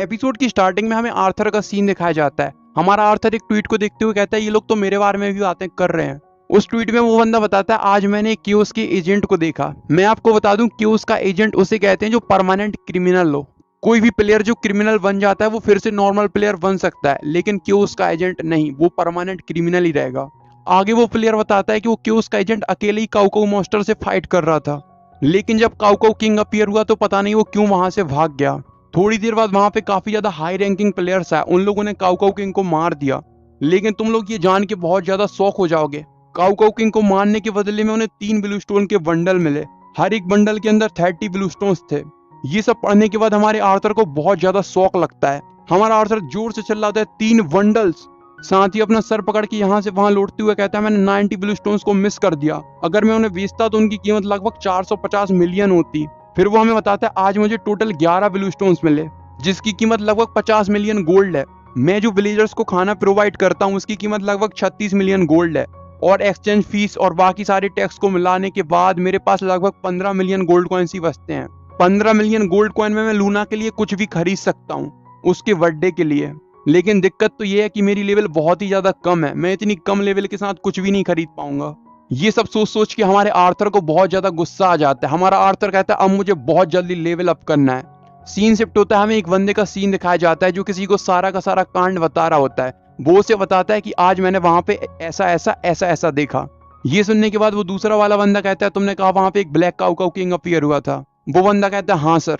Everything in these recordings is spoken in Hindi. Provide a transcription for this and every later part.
एपिसोड की स्टार्टिंग में हमें आर्थर का सीन दिखाया जाता है। हमारा आर्थर एक ट्वीट को देखते हुए कहता है ये लोग तो मेरे बारे में भी बातें कर रहे हैं। उस ट्वीट में वो बंदा बताता है आज मैंने एक क्यूस के एजेंट को देखा। मैं आपको बता दूं क्यूस का एजेंट उसे कहते हैं जो परमानेंट क्रिमिनल हो। कोई भी प्लेयर जो क्रिमिनल बन जाता है वो फिर से नॉर्मल प्लेयर बन सकता है, लेकिन क्यूस का एजेंट नहीं, वो परमानेंट क्रिमिनल ही रहेगा। आगे वो प्लेयर बताता है कि वो क्यूस का एजेंट अकेले ही काउकाउ मॉन्स्टर से फाइट कर रहा था, लेकिन जब काउकाउ किंग अपीयर हुआ तो पता नहीं वो क्यों वहां से भाग गया। थोड़ी देर बाद वहां पे काफी ज्यादा हाई रैंकिंग प्लेयर्स आए, उन लोगों ने काउकाउ किंग को मार दिया। लेकिन तुम लोग ये जान के बहुत ज्यादा शॉक हो जाओगे, काउकाउ किंग को मारने के बदले में उन्हें 3 ब्लू स्टोन के बंडल मिले। हर एक बंडल के अंदर 30 ब्लू स्टोन्स थे। ये सब पढ़ने के बाद हमारे आर्थर को बहुत ज्यादा शौक लगता है। हमारा आर्थर जोर से चिल्लाता है 3 बंडल्स। साथ ही अपना सर पकड़ के यहाँ से वहां लौटते हुए कहता है मैंने 90 ब्लू स्टोन्स को मिस कर दिया। अगर मैं उन्हें बेचता तो उनकी कीमत लगभग 450 मिलियन होती। फिर वो हमें बताता है आज मुझे टोटल 11 ब्लू स्टोन्स मिले, जिसकी कीमत लगभग 50 मिलियन गोल्ड है। मैं जो विलेजर्स को खाना प्रोवाइड करता हूँ उसकी कीमत लगभग 36 मिलियन गोल्ड है, और एक्सचेंज फीस और बाकी सारे टैक्स को मिलाने के बाद मेरे पास लगभग 15 मिलियन गोल्ड कॉइन्स ही बचते हैं। 15 मिलियन गोल्ड कॉइन में मैं लूना के लिए कुछ भी खरीद सकता हूँ, उसके बर्थडे के लिए। लेकिन दिक्कत तो ये है कि मेरी लेवल बहुत ही ज्यादा कम है, मैं इतनी कम लेवल के साथ कुछ भी नहीं खरीद पाऊंगा। ये सब सोच सोच के हमारे आर्थर को बहुत ज्यादा गुस्सा आ जाता है। हमारा आर्थर कहता है अब मुझे बहुत जल्दी लेवल अप करना है। सीन शिफ्ट होता है, हमें एक बंदे का सीन दिखाया जाता है जो किसी को सारा का सारा कांड बता रहा होता है। वो उसे बताता है कि आज मैंने वहां पे ऐसा ऐसा ऐसा ऐसा देखा। ये सुनने के बाद वो दूसरा वाला बंदा कहता है तुमने कहा वहां पे एक ब्लैक काउकाउ किंग अपीयर हुआ था। वो बंदा कहता है हाँ सर,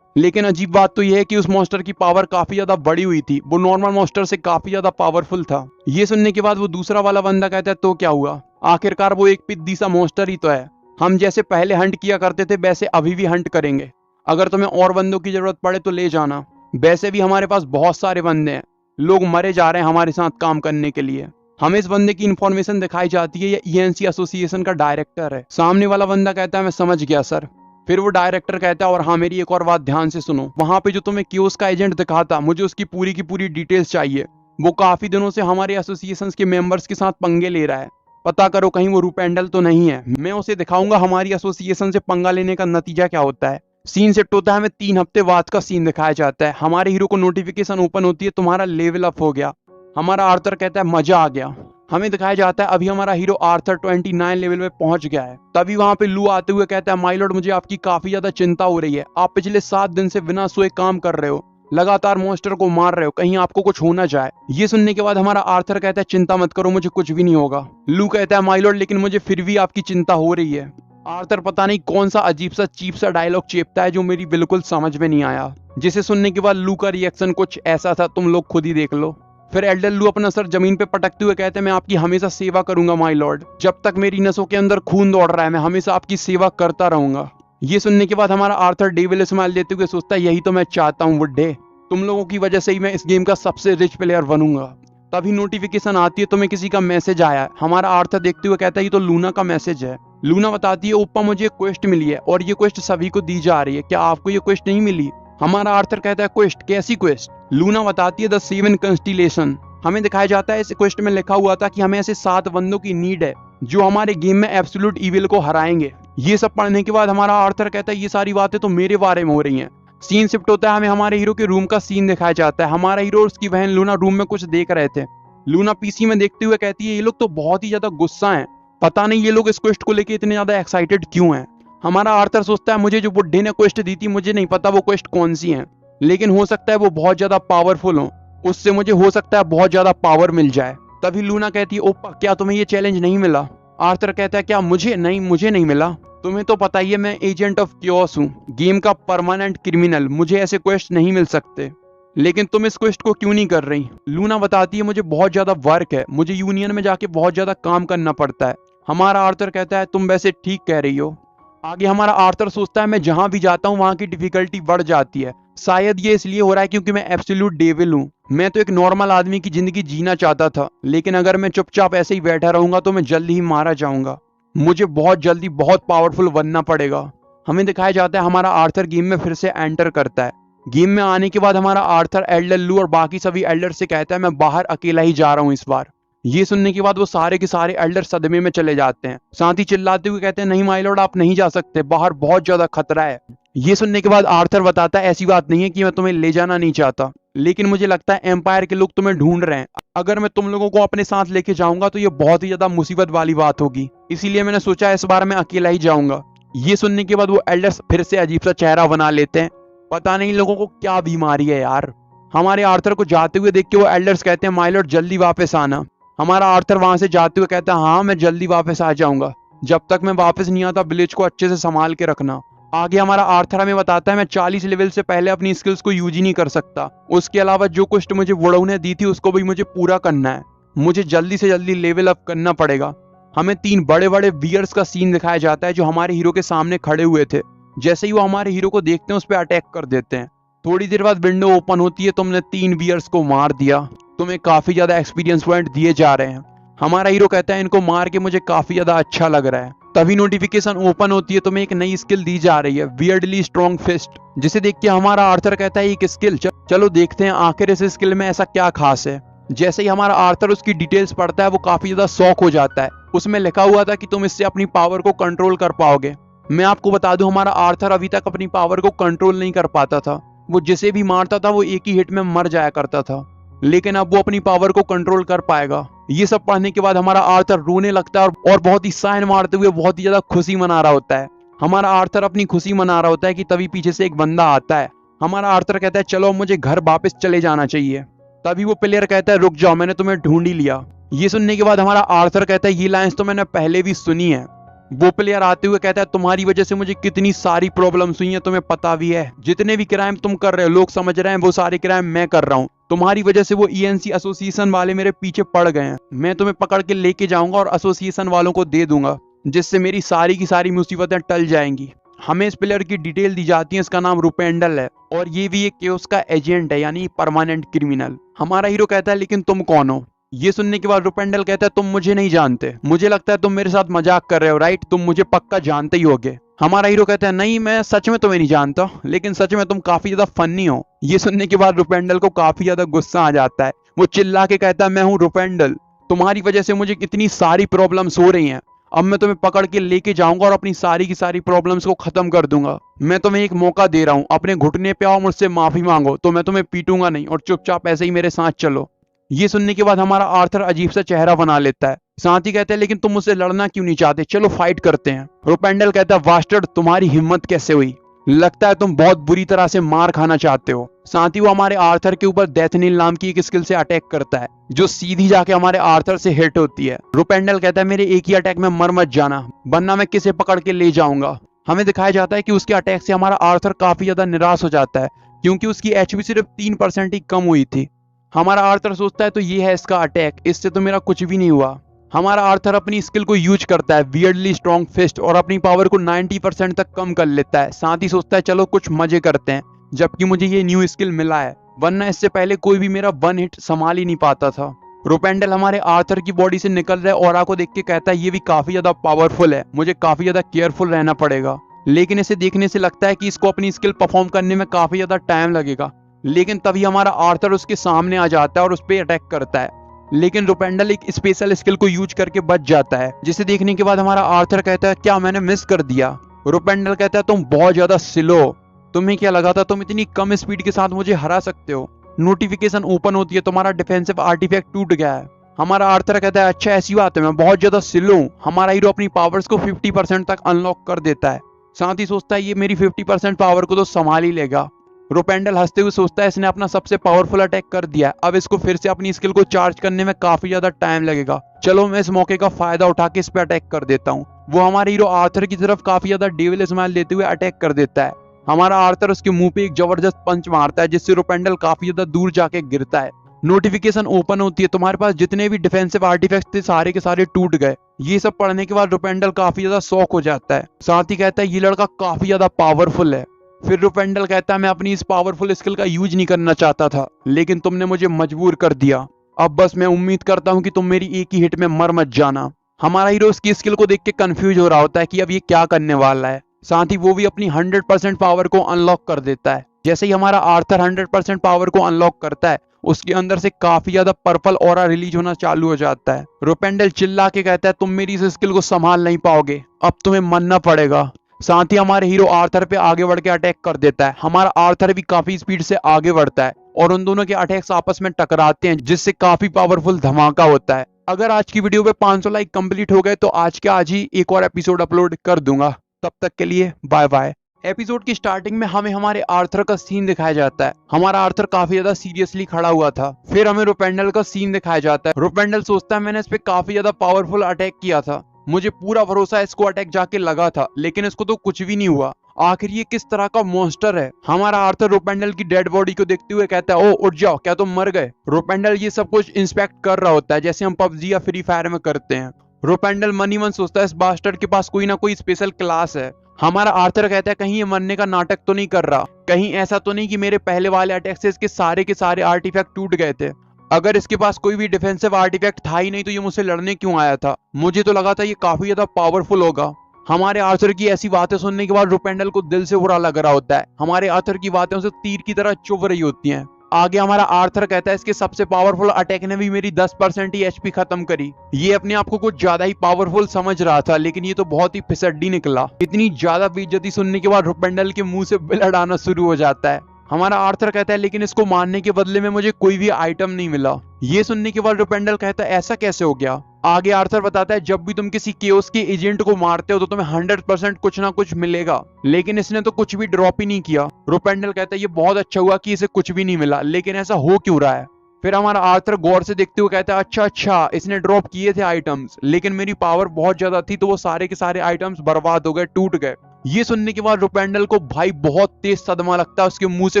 लेकिन अजीब बात तो यह है कि उस मॉन्स्टर की पावर काफी ज्यादा बड़ी हुई थी, वो नॉर्मल मॉन्स्टर से काफी ज्यादा पावरफुल था। ये सुनने के बाद वो दूसरा वाला बंदा कहता है तो क्या हुआ, आखिरकार वो एक पिद्दी सा मॉन्स्टर ही तो है। हम जैसे पहले हंट किया करते थे वैसे अभी भी हंट करेंगे। अगर तुम्हें और बंदों की जरूरत पड़े तो ले जाना, वैसे भी हमारे पास बहुत सारे बंदे हैं, लोग मरे जा रहे हैं हमारे साथ काम करने के लिए। हमें इस बंदे की इंफॉर्मेशन दिखाई जाती है, ये ईएनसी एसोसिएशन का डायरेक्टर है। सामने वाला बंदा कहता है मैं समझ गया सर। फिर वो डायरेक्टर कहता है और हाँ मेरी एक और बात ध्यान से सुनो, वहां पे जो तुम्हें क्यूस का एजेंट दिखा था मुझे उसकी पूरी की पूरी डिटेल्स चाहिए। वो काफी दिनों से हमारे एसोसिएशन के मेंबर्स के साथ पंगे ले रहा है, पता करो कहीं वो रूपेंडल तो नहीं है। मैं उसे दिखाऊंगा हमारी एसोसिएशन से पंगा लेने का नतीजा क्या होता है। सीन शिफ्ट होता है, हमें 3 हफ्ते बाद का सीन दिखाया जाता है। हमारे हीरो को नोटिफिकेशन ओपन होती है तुम्हारा लेवल अप हो गया। हमारा आर्थर कहता है मजा आ गया। हमें दिखाया जाता है अभी हमारा हीरो आर्थर 29 लेवल में पहुंच गया है। तभी वहां पे लू आते हुए कहता है माय लॉर्ड मुझे आपकी काफी ज्यादा चिंता हो रही है, आप पिछले 7 दिन से बिना सोए काम कर रहे हो, लगातार मॉन्स्टर को मार रहे हो, कहीं आपको कुछ हो ना जाए। ये सुनने के बाद हमारा आर्थर कहता है चिंता मत करो मुझे कुछ भी नहीं होगा। लू कहता है माय लॉर्ड लेकिन मुझे फिर भी आपकी चिंता हो रही है। आर्थर पता नहीं कौन सा अजीब सा चीप सा डायलॉग चेपता है जो मेरी बिल्कुल समझ में नहीं आया, जिसे सुनने के बाद लू का रिएक्शन कुछ ऐसा था, तुम लोग खुद ही देख लो। फिर एल्डर लू अपना सर जमीन पे पटकते हुए कहते हैं मैं आपकी हमेशा सेवा करूंगा माय लॉर्ड, जब तक मेरी नसों के अंदर खून दौड़ रहा है मैं हमेशा आपकी सेवा करता रहूंगा। ये सुनने के बाद हमारा आर्थर डेविल स्माइल देते हुए सोचता है यही तो मैं चाहता हूँ बुड्ढे, तुम लोगों की वजह से ही मैं इस गेम का सबसे रिच प्लेयर बनूंगा। तभी नोटिफिकेशन आती है तुम्हें किसी का मैसेज आया है। हमारा आर्थर देखते हुए कहता है ये तो लूना का मैसेज है। लूना बताती है ओप्पा मुझे एक क्वेस्ट मिली है और ये क्वेस्ट सभी को दी जा रही है, क्या आपको ये क्वेस्ट नहीं मिली। हमारा आर्थर कहता है क्वेस्ट, कैसी क्वेस्ट। लूना बताती है द 7 कंस्टिलेशन। हमें दिखाया जाता है इस क्वेस्ट में लिखा हुआ था कि हमें ऐसे 7 बंदों की नीड है जो हमारे गेम में एब्सोल्यूट इविल को हराएंगे। ये सब पढ़ने के बाद हमारा आर्थर कहता है ये सारी बातें तो मेरे बारे में हो रही हैं। सीन शिफ्ट होता है, हमें हमारे हीरो के रूम का सीन दिखाया जाता है। हमारा हीरो और उसकी बहन लूना रूम में कुछ देख रहे थे। लूना पीसी में देखते हुए कहती है ये लोग तो बहुत ही ज्यादा गुस्सा हैं, पता नहीं ये लोग इस क्वेस्ट को लेके इतने ज्यादा एक्साइटेड क्यों हैं। हमारा आर्थर सोचता है मुझे जो बुड्ढे ने क्वेस्ट दी थी मुझे नहीं पता वो क्वेस्ट कौन सी है, लेकिन हो सकता है वो बहुत ज्यादा पावरफुल हो, उससे मुझे हो सकता है बहुत ज्यादा पावर मिल जाए। तभी लूना कहती है ओप्पा क्या तुम्हें ये चैलेंज नहीं मिला। आर्थर कहता है क्या मुझे नहीं मिला, तुम्हें तो पता ही है मैं एजेंट ऑफ क्योस हूँ, गेम का परमानेंट क्रिमिनल, मुझे ऐसे क्वेस्ट नहीं मिल सकते, लेकिन तुम इस क्वेस्ट को क्यों नहीं कर रही। लूना बताती है मुझे बहुत ज्यादा वर्क है, मुझे यूनियन में जाके बहुत ज्यादा काम करना पड़ता है। हमारा आर्थर कहता है तुम वैसे ठीक कह रही हो। आगे हमारा आर्थर सोचता है मैं जहां भी जाता हूं वहां की डिफिकल्टी बढ़ जाती है, शायद ये इसलिए हो रहा है क्योंकि मैं एब्सोल्यूट डेविल हूं। मैं तो एक नॉर्मल आदमी की जिंदगी जीना चाहता था, लेकिन अगर मैं चुपचाप ऐसे ही बैठा रहूंगा तो मैं जल्दी ही मारा जाऊंगा, मुझे बहुत जल्दी बहुत पावरफुल बनना पड़ेगा। हमें दिखाया जाता है हमारा आर्थर गेम में फिर से एंटर करता है। गेम में आने के बाद हमारा आर्थर एल्डर लू और बाकी सभी एल्डर से कहता है मैं बाहर अकेला ही जा रहा हूँ इस बार, ये सुनने के बाद वो सारे के सारे एल्डर सदमे में चले जाते हैं। साथ ही चिल्लाते हुए कहते हैं नहीं माय लॉर्ड, आप नहीं जा सकते, बाहर बहुत ज्यादा खतरा है। ये सुनने के बाद आर्थर बताता है ऐसी बात नहीं है कि मैं तुम्हें ले जाना नहीं चाहता, लेकिन मुझे लगता है एम्पायर के लोग तुम्हें ढूंढ रहे हैं। अगर मैं तुम लोगों को अपने साथ लेके जाऊंगा तो ये बहुत ही ज्यादा मुसीबत वाली बात होगी, इसीलिए मैंने सोचा इस बार मैं अकेला ही जाऊंगा। ये सुनने के बाद वो एल्डर्स फिर से अजीब सा चेहरा बना लेते हैं। पता नहीं लोगों को क्या बीमारी है यार। हमारे आर्थर को जाते हुए देख के वो एल्डर्स कहते हैं माय लॉर्ड जल्दी वापस आना। हमारा आर्थर वहां से जाते हुए कहता है हाँ मैं जल्दी वापस आ जाऊंगा, जब तक मैं वापस नहीं आता विलेज को अच्छे से संभाल के रखना। आगे हमारा आर्थर हमें बताता है मैं 40 लेवल से पहले अपनी स्किल्स को यूज ही नहीं कर सकता। उसके अलावा जो कुछ मुझे वुडो ने दी थी उसको भी मुझे पूरा करना है। मुझे जल्दी से जल्दी लेवल अप करना पड़ेगा। हमें 3 बड़े बड़े बियर्स का सीन दिखाया जाता है जो हमारे हीरो के सामने खड़े हुए थे। जैसे ही वो हमारे हीरो को देखते हैं उस पर अटैक कर देते हैं। थोड़ी देर बाद विंडो ओपन होती है, तुमने 3 बियर्स को मार दिया, तुम्हें काफी ज्यादा एक्सपीरियंस पॉइंट दिए जा रहे हैं। हमारा हीरो कहता है इनको मार के मुझे काफी ज्यादा अच्छा लग रहा है। तभी नोटिफिकेशन ओपन होती है, तुम्हें एक नई स्किल दी जा रही है वियर्डली स्ट्रॉन्ग फिस्ट, जिसे देख के हमारा आर्थर कहता है एक स्किल, चलो देखते हैं आखिर इस स्किल में ऐसा क्या खास है। जैसे ही हमारा आर्थर उसकी डिटेल्स पढ़ता है वो काफी ज्यादा शॉक हो जाता है। उसमें लिखा हुआ था कि तुम इससे अपनी पावर को कंट्रोल कर पाओगे। मैं आपको बता दूं हमारा आर्थर अभी तक अपनी पावर को कंट्रोल नहीं कर पाता था। वो जिसे भी मारता था वो एक ही हिट में मर जाया करता था, लेकिन अब वो अपनी पावर को कंट्रोल कर पाएगा। ये सब पढ़ने के बाद हमारा आर्थर रोने लगता है और बहुत ही साइन मारते हुए बहुत ही ज्यादा खुशी मना रहा होता है। हमारा आर्थर अपनी खुशी मना रहा होता है कि तभी पीछे से एक बंदा आता है। हमारा आर्थर कहता है चलो मुझे घर वापस चले जाना चाहिए। तभी वो प्लेयर कहता है रुक जाओ, मैंने तुम्हें ढूंढ ही लिया। ये सुनने के बाद हमारा आर्थर कहता है ये लाइंस तो मैंने पहले भी सुनी है। वो प्लेयर आते हुए कहता है तुम्हारी वजह से मुझे कितनी सारी प्रॉब्लम्स हुई हैं, तुम्हें पता भी है। जितने भी क्राइम तुम कर रहे हो लोग समझ रहे हैं वो सारे क्राइम मैं कर रहा हूँ। तुम्हारी वजह से वो ENC एसोसिएशन वाले मेरे पीछे पड़ गए हैं। मैं तुम्हें पकड़ के लेके जाऊंगा और एसोसिएशन वालों को दे दूंगा, जिससे मेरी सारी की सारी मुसीबतें टल जाएंगी। हमें इस प्लेयर की डिटेल दी जाती है, इसका नाम रुपेंडल है और ये भी एक केओस का एजेंट है, यानी परमानेंट क्रिमिनल। हमारा हीरो कहता है लेकिन तुम कौन हो? ये सुनने के बाद रुपेंडल कहता है तुम मुझे नहीं जानते, मुझे लगता है तुम मेरे साथ मजाक कर रहे हो, राइट? तुम मुझे पक्का जानते ही होगे। हमारा हीरो कहता है नहीं, मैं सच में तुम्हें नहीं जानता, लेकिन सच में तुम काफी ज्यादा फनी हो। ये सुनने के बाद रुपेंडल को काफी ज्यादा गुस्सा आ जाता है। वो चिल्ला के कहता है मैं हूँ रुपेंडल, तुम्हारी वजह से मुझे कितनी सारी प्रॉब्लम्स हो रही हैं। अब मैं तुम्हें पकड़ के लेके जाऊंगा और अपनी सारी की सारी प्रॉब्लम्स को खत्म कर दूंगा। मैं तुम्हें एक मौका दे रहा हूँ, अपने घुटने पे आओ, मुझसे माफी मांगो, तो मैं तुम्हें पीटूंगा नहीं और चुपचाप ऐसे ही मेरे साथ चलो। ये सुनने के बाद हमारा आर्थर अजीब सा चेहरा बना लेता है। साथ ही कहते हैं लेकिन तुम मुझसे लड़ना क्यों नहीं चाहते, चलो फाइट करते हैं। रुपेंडल कहता है बास्टर्ड, तुम्हारी हिम्मत कैसे हुई? लगता है तुम बहुत बुरी तरह से मार खाना चाहते हो। साथ ही वो हमारे आर्थर के ऊपर डेथ नील नाम की एक स्किल से अटैक करता है, जो सीधी जाके हमारे आर्थर से हिट होती है। रुपेंडल कहता है मेरे एक ही अटैक में मर मत जाना, वरना मैं किसे पकड़ के ले जाऊंगा। हमें दिखाया जाता है कि उसके अटैक से हमारा आर्थर काफी ज्यादा निराश हो जाता है, क्योंकि उसकी HP सिर्फ 3% ही कम हुई थी। हमारा आर्थर सोचता है तो ये है इसका अटैक, इससे तो मेरा कुछ भी नहीं हुआ। हमारा आर्थर अपनी स्किल को यूज करता है वियर्डली स्ट्रॉन्ग फिस्ट और अपनी पावर को 90% तक कम कर लेता है। साथ ही सोचता है चलो कुछ मजे करते हैं, जबकि मुझे ये न्यू स्किल मिला है, वरना इससे पहले कोई भी मेरा 1 हिट संभाल ही नहीं पाता था। रुपेंडल हमारे आर्थर की बॉडी से निकल रहे ऑरा को देख के कहता है ये भी काफी ज्यादा पावरफुल है, मुझे काफी ज्यादा केयरफुल रहना पड़ेगा। लेकिन इसे देखने से लगता है कि इसको अपनी स्किल परफॉर्म करने में काफी ज्यादा टाइम लगेगा। लेकिन तभी हमारा आर्थर उसके सामने आ जाता है और उस पर अटैक करता है, लेकिन रुपेंडल एक स्पेशल स्किल को यूज करके बच जाता है, जिसे देखने के बाद हमारा आर्थर कहता है क्या मैंने मिस कर दिया? रुपेंडल कहता है तुम बहुत ज्यादा स्लो हो, तुम्हें क्या लगा था तुम इतनी कम स्पीड के साथ मुझे हरा सकते हो? नोटिफिकेशन ओपन होती है, तुम्हारा डिफेंसिव आर्टिफैक्ट टूट गया है। हमारा आर्थर कहता है अच्छा ऐसी बात है, मैं बहुत ज्यादा स्लो हूँ। हमारा हीरो अपनी पावर्स को 50% तक अनलॉक कर देता है। साथ ही सोचता है ये मेरी 50% पावर को तो संभाल ही लेगा। रुपेंडल हंसते हुए सोचता है इसने अपना सबसे पावरफुल अटैक कर दिया, अब इसको फिर से अपनी स्किल को चार्ज करने में काफी ज्यादा टाइम लगेगा। चलो मैं इस मौके का फायदा उठा के इस पे अटैक कर देता हूँ। वो हमारे हीरो आर्थर की तरफ काफी ज्यादा डेविल स्माइल देते हुए अटैक कर देता है। हमारा आर्थर उसके मुंह पे एक जबरदस्त पंच मारता है, जिससे रुपेंडल काफी ज्यादा दूर जाके गिरता है। नोटिफिकेशन ओपन होती है, तुम्हारे पास जितने भी डिफेंसिव आर्टिफैक्ट्स थे सारे के सारे टूट गए। ये सब पढ़ने के बाद रुपेंडल काफी ज्यादा शॉक हो जाता है। साथ ही कहता है ये लड़का काफी ज्यादा पावरफुल है। फिर रुपेंडल कहता है मैं अपनी इस पावरफुल स्किल का यूज नहीं करना चाहता था, लेकिन तुमने मुझे मजबूर कर दिया। अब बस मैं उम्मीद करता हूँ कि तुम मेरी एक ही हिट में मर मत जाना। हमारा हीरो उसकी स्किल को देख के कंफ्यूज हो रहा होता है कि अब ये क्या करने वाला है। साथ ही वो भी अपनी 100% पावर को अनलॉक कर देता है। जैसे ही हमारा आर्थर 100% पावर को अनलॉक करता है, उसके अंदर से काफी ज्यादा पर्पल ऑरा रिलीज होना चालू हो जाता है। रुपेंडल चिल्ला के कहता है तुम मेरी इस स्किल को संभाल नहीं पाओगे, अब तुम्हें मरना पड़ेगा। साथ ही हमारे हीरो आर्थर पे आगे बढ़ के अटैक कर देता है। हमारा आर्थर भी काफी स्पीड से आगे बढ़ता है और उन दोनों के अटैक्स आपस में टकराते हैं, जिससे काफी पावरफुल धमाका होता है। अगर आज की वीडियो पे 500 लाइक कंप्लीट हो गए तो आज के आज ही एक और एपिसोड अपलोड कर दूंगा। तब तक के लिए बाय बाय। एपिसोड की स्टार्टिंग में हमें हमारे आर्थर का सीन दिखाया जाता है। हमारा आर्थर काफी ज्यादा सीरियसली खड़ा हुआ था। फिर हमें रुपेंडल का सीन दिखाया जाता है। रुपेंडल सोचता है मैंने इस पे काफी ज्यादा पावरफुल अटैक किया था, मुझे पूरा भरोसा इसको अटैक जाके लगा था, लेकिन इसको तो कुछ भी नहीं हुआ। आखिर ये किस तरह का मॉन्स्टर है। हमारा आर्थर रुपेंडल की डेड बॉडी को देखते हुए कहता है ओ उठ जाओ, क्या तुम मर गए। रुपेंडल ये सब कुछ इंस्पेक्ट कर रहा होता है जैसे हम पबजी या फ्री फायर में करते हैं। रुपेंडल मन ही मन सोचता है इस बास्टर्ड के पास कोई ना कोई स्पेशल क्लास है। हमारा आर्थर कहता है कहीं ये मरने का नाटक तो नहीं कर रहा, कहीं ऐसा तो नहीं कि मेरे पहले वाले अटैक से इसके सारे के सारे आर्टिफैक्ट टूट गए थे। अगर इसके पास कोई भी डिफेंसिव आर्टिफैक्ट था ही नहीं तो ये मुझसे लड़ने क्यों आया था, मुझे तो लगा था ये काफी ज्यादा पावरफुल होगा। हमारे आर्थर की ऐसी बातें सुनने के बाद रुपेंडल को दिल से बुरा लग रहा होता है। हमारे आर्थर की बातें उसे तीर की तरह चुभ रही होती हैं। आगे हमारा आर्थर कहता है इसके सबसे पावरफुल अटैक ने भी मेरी 10% ही एचपी खत्म करी। ये अपने आप को कुछ ज्यादा ही पावरफुल समझ रहा था, लेकिन ये तो बहुत ही फिसड्डी निकला। इतनी ज्यादा बेइज्जती सुनने के बाद रुपेंडल के मुंह से ब्लड आना शुरू हो जाता है। हमारा आर्थर कहता है लेकिन इसको मारने के बदले में मुझे कोई भी आइटम नहीं मिला। ये सुनने के बाद रुपेंडल कहता है ऐसा कैसे हो गया। आगे आर्थर बताता है जब भी तुम किसी केओस के एजेंट को मारते हो तो तुम्हें 100% कुछ ना कुछ मिलेगा, लेकिन इसने तो कुछ भी ड्रॉप ही नहीं किया। रुपेंडल कहता है ये बहुत अच्छा हुआ कि इसे कुछ भी नहीं मिला, लेकिन ऐसा हो क्यों रहा है। फिर हमारा आर्थर गौर से देखते हुए कहता है अच्छा इसने ड्रॉप किए थे आइटम्स, लेकिन मेरी पावर बहुत ज्यादा थी तो वो सारे के सारे आइटम्स बर्बाद हो गए, टूट गए। ये सुनने के बाद रुपेंडल को भाई बहुत तेज सदमा लगता है, उसके मुंह से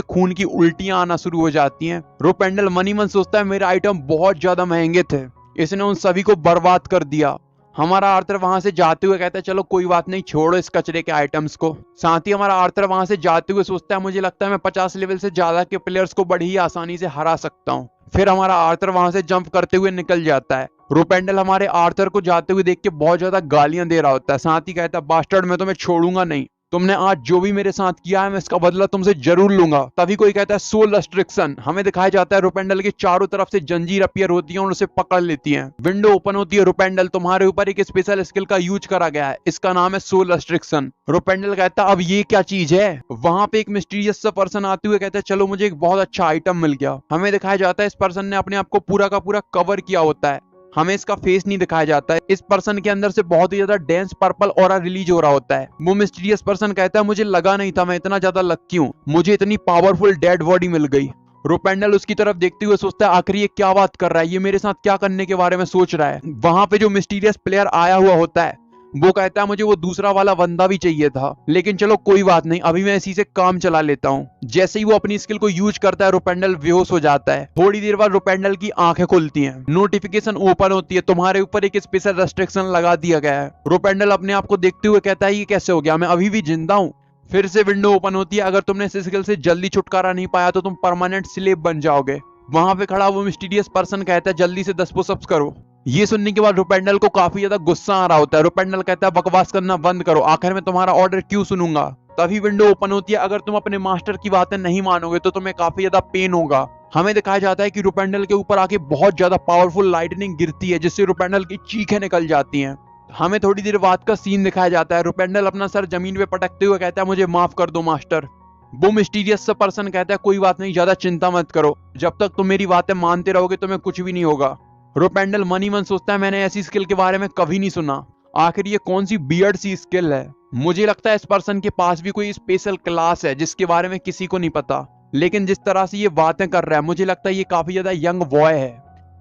खून की उल्टियां आना शुरू हो जाती हैं। रुपेंडल मन ही मन सोचता है मेरे आइटम बहुत ज्यादा महंगे थे, इसने उन सभी को बर्बाद कर दिया। हमारा आर्थर वहां से जाते हुए कहता है चलो कोई बात नहीं, छोड़ो इस कचरे के आइटम्स को। साथ ही हमारा आर्थर वहां से जाते हुए सोचता है मुझे लगता है मैं 50 लेवल से ज्यादा के प्लेयर्स को बड़ी ही आसानी से हरा सकता हूँ। फिर हमारा आर्थर वहां से जंप करते हुए निकल जाता है। रुपेंडल हमारे आर्थर को जाते हुए देख के बहुत ज्यादा गालियां दे रहा होता है। साथ ही कहता है बास्टर्ड मैं तुम्हें छोड़ूंगा नहीं, तुमने आज जो भी मेरे साथ किया है मैं इसका बदला तुमसे जरूर लूंगा। तभी कोई कहता है सोल रेस्ट्रिक्शन। हमें दिखाया जाता है रुपेंडल के चारों तरफ से जंजीर अपीयर होती है और उसे पकड़ लेती हैं। विंडो ओपन होती है। रुपेंडल तुम्हारे ऊपर एक स्पेशल स्किल का यूज करा गया है, इसका नाम है सोल रेस्ट्रिक्शन। रुपेंडल कहता है अब ये क्या चीज है। वहां पे एक मिस्टीरियस सा पर्सन आते हुए कहता है चलो मुझे एक बहुत अच्छा आइटम मिल गया। हमें दिखाया जाता है इस पर्सन ने अपने आप को पूरा का पूरा कवर किया होता है, हमें इसका फेस नहीं दिखाया जाता है। इस पर्सन के अंदर से बहुत ही ज्यादा डेंस पर्पल ऑरा रिलीज हो रहा होता है। वो मिस्टीरियस पर्सन कहता है मुझे लगा नहीं था मैं इतना ज्यादा लकी हूँ, मुझे इतनी पावरफुल डेड बॉडी मिल गई। रुपेंडल उसकी तरफ देखते हुए सोचता है आखिर ये क्या बात कर रहा है, ये मेरे साथ क्या करने के बारे में सोच रहा है। वहां पे जो मिस्टीरियस प्लेयर आया हुआ होता है वो कहता है मुझे वो दूसरा वाला बंदा भी चाहिए था, लेकिन चलो कोई बात नहीं, अभी मैं इसी से काम चला लेता हूँ। जैसे ही वो अपनी स्किल को यूज करता है रुपेंडल बेहोश हो जाता है। थोड़ी देर बाद रुपेंडल की आंखें खुलती हैं, नोटिफिकेशन ओपन होती है, तुम्हारे ऊपर एक स्पेशल रेस्ट्रिक्शन लगा दिया गया है। रुपेंडल अपने आप को देखते हुए कहता है ये कैसे हो गया, मैं अभी भी जिंदा हूँ। फिर से विंडो ओपन होती है, अगर तुमने इस स्किल से जल्दी छुटकारा नहीं पाया तो तुम परमानेंट स्लेव बन जाओगे। वहां पे खड़ा वो मिस्टीरियस पर्सन कहता है जल्दी से 10 पुशअप्स करो। ये सुनने के बाद रुपेंडल को काफी ज्यादा गुस्सा आ रहा होता है। रुपेंडल कहता है बकवास करना बंद करो, आखिर में तुम्हारा ऑर्डर क्यों सुनूंगा। तभी विंडो ओपन होती है, अगर तुम अपने मास्टर की बातें नहीं मानोगे तो तुम्हें काफी ज्यादा पेन होगा। हमें दिखाया जाता है कि रुपेंडल के ऊपर आके बहुत ज्यादा पावरफुल लाइटनिंग गिरती है, जिससे रुपेंडल की चीखें निकल जाती हैं। हमें थोड़ी देर बाद का सीन दिखाया जाता है। रुपेंडल अपना सर जमीन पे पटकते हुए कहता है मुझे माफ कर दो मास्टर। वो मिस्टीरियस सा पर्सन कहता है कोई बात नहीं, ज्यादा चिंता मत करो, जब तक तुम मेरी बातें मानते रहोगे तुम्हें कुछ भी नहीं होगा। रुपेंडल मन ही मन सोचता है मैंने ऐसी स्किल के बारे में कभी नहीं सुना, आखिर ये कौन सी बियर्ड सी स्किल है। मुझे लगता है इस पर्सन के पास भी कोई स्पेशल क्लास है जिसके बारे में किसी को नहीं पता, लेकिन जिस तरह से ये बातें कर रहा है मुझे लगता है ये काफी ज्यादा यंग बॉय है।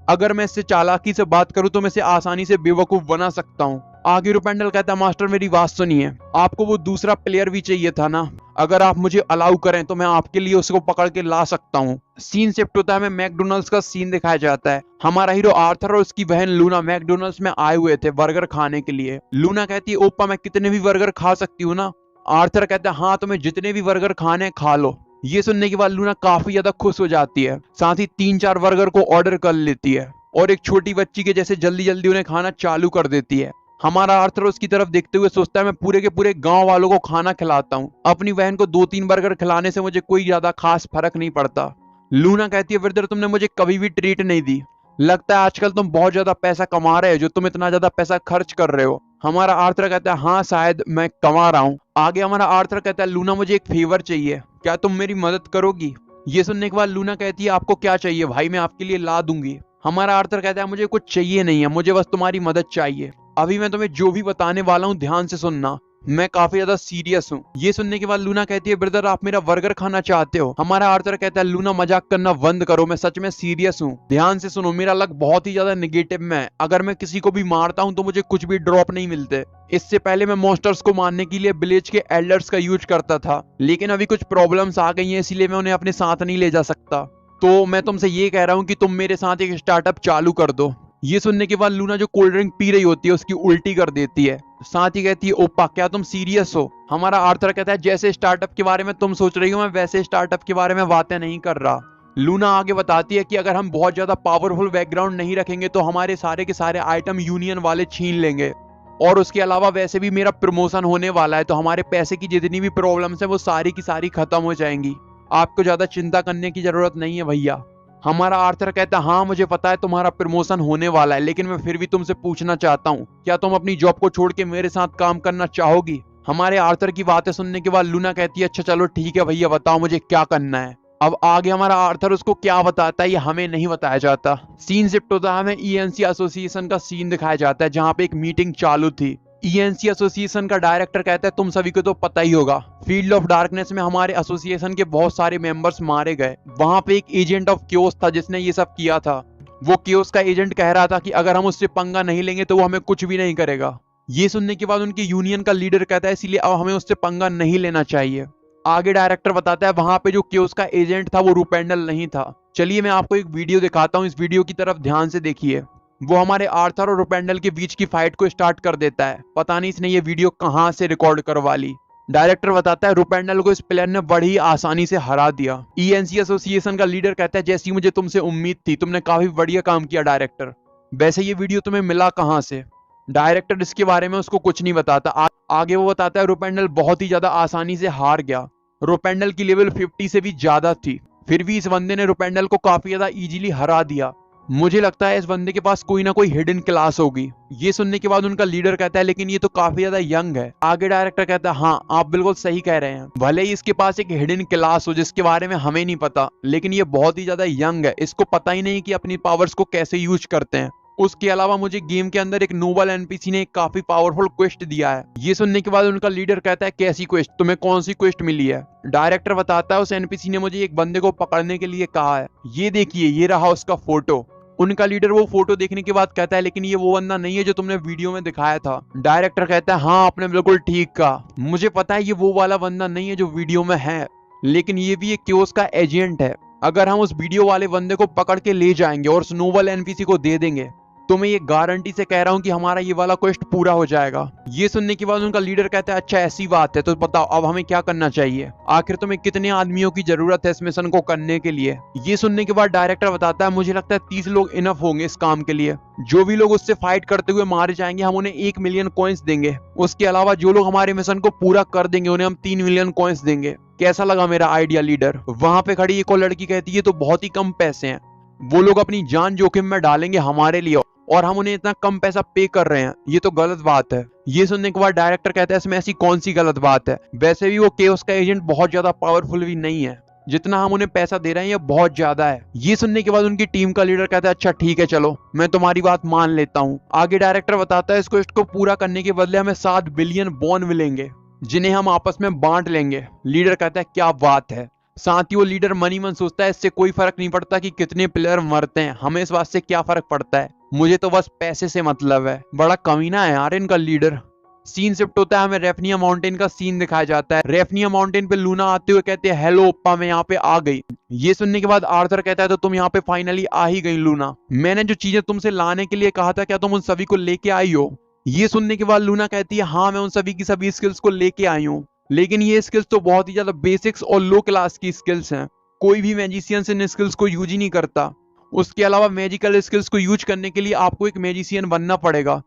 अगर मैं इससे चालाकी से बात करूं तो मैं इसे आसानी से बेवकूफ बना सकता हूं। आगे रुपेंडल कहता है मास्टर मेरी बात सुनिए, आपको वो दूसरा प्लेयर भी चाहिए था ना, अगर आप मुझे अलाउ करें तो मैं आपके लिए उसको पकड़ के ला सकता हूँ। सीन शिफ्ट होता है, हमें मैकडोनल्ड्स का सीन दिखाया जाता है। हमारा हीरो आर्थर और उसकी बहन लूना मैकडोनल्ड्स में आए हुए थे बर्गर खाने के लिए। लूना कहती है ओप्पा मैं कितने भी बर्गर खा सकती हूँ ना। आर्थर कहता है हाँ तुम्हें जितने भी बर्गर खाने खा लो। ये सुनने के बाद लूना काफी ज्यादा खुश हो जाती है, साथ ही 3-4 बर्गर को ऑर्डर कर लेती है और एक छोटी बच्ची के जैसे जल्दी जल्दी उन्हें खाना चालू कर देती है। हमारा आर्थर उसकी तरफ देखते हुए सोचता है मैं पूरे के पूरे गांव वालों को खाना खिलाता हूँ, अपनी बहन को 2-3 बर्गर खिलाने से मुझे कोई ज्यादा खास फर्क नहीं पड़ता। लूना कहती है ब्रदर तुमने मुझे कभी भी ट्रीट नहीं दी, लगता है आजकल तुम बहुत ज्यादा पैसा कमा रहे हो जो तुम इतना ज्यादा पैसा खर्च कर रहे हो। हमारा आर्थर कहता है हाँ शायद मैं कमा रहा हूँ। आगे हमारा आर्थर कहता है लूना मुझे एक फेवर चाहिए, क्या तुम मेरी मदद करोगी? ये सुनने के बाद लूना कहती है आपको क्या चाहिए भाई, मैं आपके लिए ला दूंगी। हमारा आर्थर कहता है मुझे कुछ चाहिए नहीं है, मुझे बस तुम्हारी मदद चाहिए। अभी मैं तुम्हें जो भी बताने वाला हूँ ध्यान से सुनना, मैं काफी ज्यादा सीरियस हूँ। ये सुनने के बाद लूना कहती है ब्रदर आप मेरा बर्गर खाना चाहते हो? हमारा आर्थर कहता है लूना मजाक करना बंद करो, मैं सच में सीरियस हूँ, ध्यान से सुनो, मेरा लक बहुत ही ज्यादा नेगेटिव में है, अगर मैं किसी को भी मारता हूँ तो मुझे कुछ भी ड्रॉप नहीं मिलते। इससे पहले मैं मॉन्स्टर्स को मारने के लिए विलेज के एल्डर्स का यूज करता था, लेकिन अभी कुछ प्रॉब्लम्स आ गई हैं इसलिए मैं उन्हें अपने साथ नहीं ले जा सकता। तो मैं तुमसे ये कह रहा हूँ कि तुम मेरे साथ एक स्टार्टअप चालू कर दो। ये सुनने के बाद लूना जो कोल्ड ड्रिंक पी रही होती है उसकी उल्टी कर देती है, साथ ही कहती है ओपा क्या तुम सीरियस हो? हमारा आर्थर कहता है जैसे स्टार्टअप के बारे में तुम सोच रही हो मैं वैसे स्टार्टअप के बारे में बातें नहीं कर रहा। लूना आगे बताती है कि अगर हम बहुत ज्यादा पावरफुल बैकग्राउंड नहीं रखेंगे तो हमारे सारे के सारे आइटम यूनियन वाले छीन लेंगे, और उसके अलावा वैसे भी मेरा प्रमोशन होने वाला है तो हमारे पैसे की जितनी भी प्रॉब्लम्स है वो सारी की सारी खत्म हो जाएंगी, आपको ज्यादा चिंता करने की जरूरत नहीं है भैया। हमारा आर्थर कहता है हाँ मुझे पता है तुम्हारा प्रमोशन होने वाला है, लेकिन मैं फिर भी तुमसे पूछना चाहता हूँ क्या तुम अपनी जॉब को छोड़ के मेरे साथ काम करना चाहोगी? हमारे आर्थर की बातें सुनने के बाद लूना कहती है अच्छा चलो ठीक है भैया बताओ मुझे क्या करना है। अब आगे हमारा आर्थर उसको क्या बताता है ये हमें नहीं बताया जाता। सीन शिफ्ट होता है, हमें ईएनसी एसोसिएशन का सीन दिखाया जाता है जहाँ पे एक मीटिंग चालू थी। ईएनसी एसोसिएशन का डायरेक्टर कहता है तुम सभी को तो पता ही होगा फील्ड ऑफ डार्कनेस में हमारे एसोसिएशन के बहुत सारे मेंबर्स मारे गए, वहां पे एक एजेंट ऑफ क्योस था जिसने ये सब किया था। वो क्योस का एजेंट कह रहा था कि अगर हम उससे पंगा नहीं लेंगे तो वो हमें कुछ भी नहीं करेगा। ये सुनने के बाद उनके यूनियन का लीडर कहता है इसीलिए अब हमें उससे पंगा नहीं लेना चाहिए। आगे डायरेक्टर बताता है वहां पे जो क्योस का एजेंट था वो रूपेंडल नहीं था। चलिए मैं आपको एक वीडियो दिखाता हूँ, इस वीडियो की तरफ ध्यान से देखिए। वो हमारे आर्थर और रूपेंडल के बीच की फाइट को स्टार्ट कर देता है, पता नहीं इसने ये वीडियो कहां से रिकॉर्ड करवा ली। डायरेक्टर बताता है रूपेंडल को इस प्लेयर ने बड़ी आसानी से हरा दिया। ईएनसी एसोसिएशन का लीडर कहता है जैसी मुझे तुमसे उम्मीद थी, तुमने काफी बढ़िया काम किया डायरेक्टर, वैसे ये वीडियो तुम्हें मिला कहां से? डायरेक्टर इसके बारे में उसको कुछ नहीं बताता। आगे वो बताता है रूपेंडल बहुत ही ज्यादा आसानी से हार गया, रूपेंडल की लेवल 50 से भी ज्यादा थी, फिर भी इस बंदे ने रूपेंडल को काफी ज्यादा इजीली हरा दिया। मुझे लगता है इस बंदे के पास कोई ना कोई हिडन क्लास होगी। ये सुनने के बाद उनका लीडर कहता है लेकिन ये तो काफी ज्यादा यंग है। आगे डायरेक्टर कहता है हाँ आप बिल्कुल सही कह रहे हैं, भले ही इसके पास एक हिडन क्लास हो जिसके बारे में हमें नहीं पता, लेकिन ये बहुत ही ज्यादा यंग है, इसको पता ही नहीं कि अपनी पावर्स को कैसे यूज करते हैं। उसके अलावा मुझे गेम के अंदर एक नोबल एनपीसी ने एक काफी पावरफुल क्वेस्ट दिया है। ये सुनने के बाद उनका लीडर कहता है कैसी क्वेस्ट, तुम्हें कौन सी क्वेस्ट मिली है? डायरेक्टर बताता है उस एनपीसी ने मुझे एक बंदे को पकड़ने के लिए कहा है, ये देखिए ये रहा उसका फोटो। उनका लीडर वो फोटो देखने के बाद कहता है लेकिन ये वो बंदा नहीं है जो तुमने वीडियो में दिखाया था। डायरेक्टर कहता है हाँ आपने बिल्कुल ठीक कहा, मुझे पता है ये वो वाला बंदा नहीं है जो वीडियो में है, लेकिन ये भी एक क्योस का एजेंट है। अगर हम उस वीडियो वाले बंदे को पकड़ के ले जाएंगे और उस नोबल एनपीसी को दे देंगे तो मैं ये गारंटी से कह रहा हूँ कि हमारा ये वाला क्वेस्ट पूरा हो जाएगा। ये सुनने के बाद उनका लीडर कहता है अच्छा ऐसी बात है तो बताओ अब हमें क्या करना चाहिए, आखिर तुम्हें कितने आदमियों की जरूरत है इस मिशन को करने के लिए? ये सुनने के बाद डायरेक्टर बताता है मुझे लगता है 30 लोग इनफ होंगे इस काम के लिए। जो भी लोग उससे फाइट करते हुए मारे जाएंगे हम उन्हें 1 मिलियन कॉइन्स देंगे, उसके अलावा जो लोग हमारे मिशन को पूरा कर देंगे उन्हें हम 3 मिलियन कॉइन्स देंगे। कैसा लगा मेरा आइडिया लीडर? वहां पे खड़ी एक और लड़की कहती है तो बहुत ही कम पैसे हैं, वो लोग अपनी जान जोखिम में डालेंगे हमारे लिए और हम उन्हें इतना कम पैसा पे कर रहे हैं, ये तो गलत बात है। ये सुनने के बाद डायरेक्टर कहता है इसमें ऐसी कौन सी गलत बात है, वैसे भी वो केओस का एजेंट बहुत ज्यादा पावरफुल भी नहीं है, जितना हम उन्हें पैसा दे रहे हैं ये बहुत ज्यादा है। ये सुनने के बाद उनकी टीम का लीडर कहता है अच्छा ठीक है चलो मैं तुम्हारी बात मान लेता हूँ। आगे डायरेक्टर बताता है इस क्वेस्ट को पूरा करने के बदले हमें 7 बिलियन बॉन मिलेंगे जिन्हें हम आपस में बांट लेंगे। लीडर कहता है क्या बात है। साथ ही वो लीडर मनी मन सोचता है इससे कोई फर्क नहीं पड़ता कि कितने प्लेयर मरते हैं, हमें इस बात से क्या फर्क पड़ता है, मुझे तो बस पैसे से मतलब है। बड़ा कमीना है यार इनका लीडर। सीन शिफ्ट होता है, हमें रेफनिया माउंटेन का सीन दिखाया जाता है। रेफनिया माउंटेन पे लूना आते हुए कहते हैं हेलो ओप्पा मैं यहाँ पे आ गई। ये सुनने के बाद आर्थर कहता है तो तुम यहाँ पे फाइनली आ ही गई लूना, मैंने जो चीजें तुमसे लाने के लिए कहा था क्या तुम उन सभी को लेके आई हो? ये सुनने के बाद लूना कहती है हाँ मैं उन सभी की सभी स्किल्स को लेके आई हूँ, लेकिन ये स्किल्स तो बहुत ही ज्यादा बेसिक्स और लो क्लास की स्किल्स हैं, कोई भी मैजिशियन इन स्किल्स को यूज ही नहीं करता। उसके अलावा मैजिकल स्किल्स को यूज करने के लिए आपको एक मैजिशियन बनना पड़ेगा।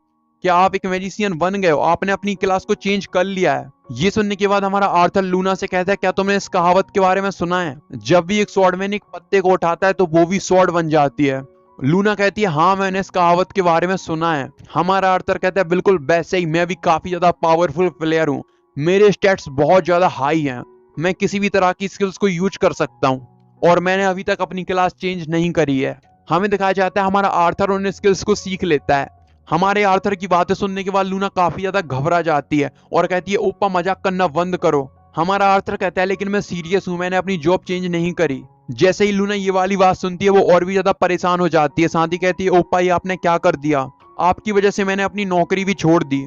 क्या आप एक मैजिशियन बन गए हो? आपने अपनी क्लास को चेंज कर लिया है? ये सुनने के बाद हमारा आर्थर लूना से कहता है क्या तुमने इस कहावत के बारे में सुना है, जब भी एक स्वॉर्डमैन एक पत्ते को उठाता है तो वो भी स्वॉर्ड बन जाती है। लूना कहती है हाँ मैंने इस कहावत के बारे में सुना है। हमारा आर्थर कहता है बिल्कुल वैसे ही मैं भी काफी ज्यादा पावरफुल प्लेयर हूँ, मेरे स्टैट्स बहुत ज्यादा हाई हैं, मैं किसी भी तरह की स्किल्स को यूज कर सकता हूँ और मैंने अभी तक अपनी क्लास चेंज नहीं करी है। हमें दिखाया जाता है हमारा आर्थर उन स्किल्स को सीख लेता है। हमारे आर्थर की बातें सुनने के बाद लूना काफी ज्यादा घबरा जाती है और कहती है ओप्पा मजाक करना बंद करो। हमारा आर्थर कहता है लेकिन मैं सीरियस हूँ, मैंने अपनी जॉब चेंज नहीं करी। जैसे ही लूना ये वाली बात सुनती है वो और भी ज्यादा परेशान हो जाती है। साथ ही कहती है ओप्पा ये आपने क्या कर दिया, आपकी वजह से मैंने अपनी नौकरी भी छोड़ दी,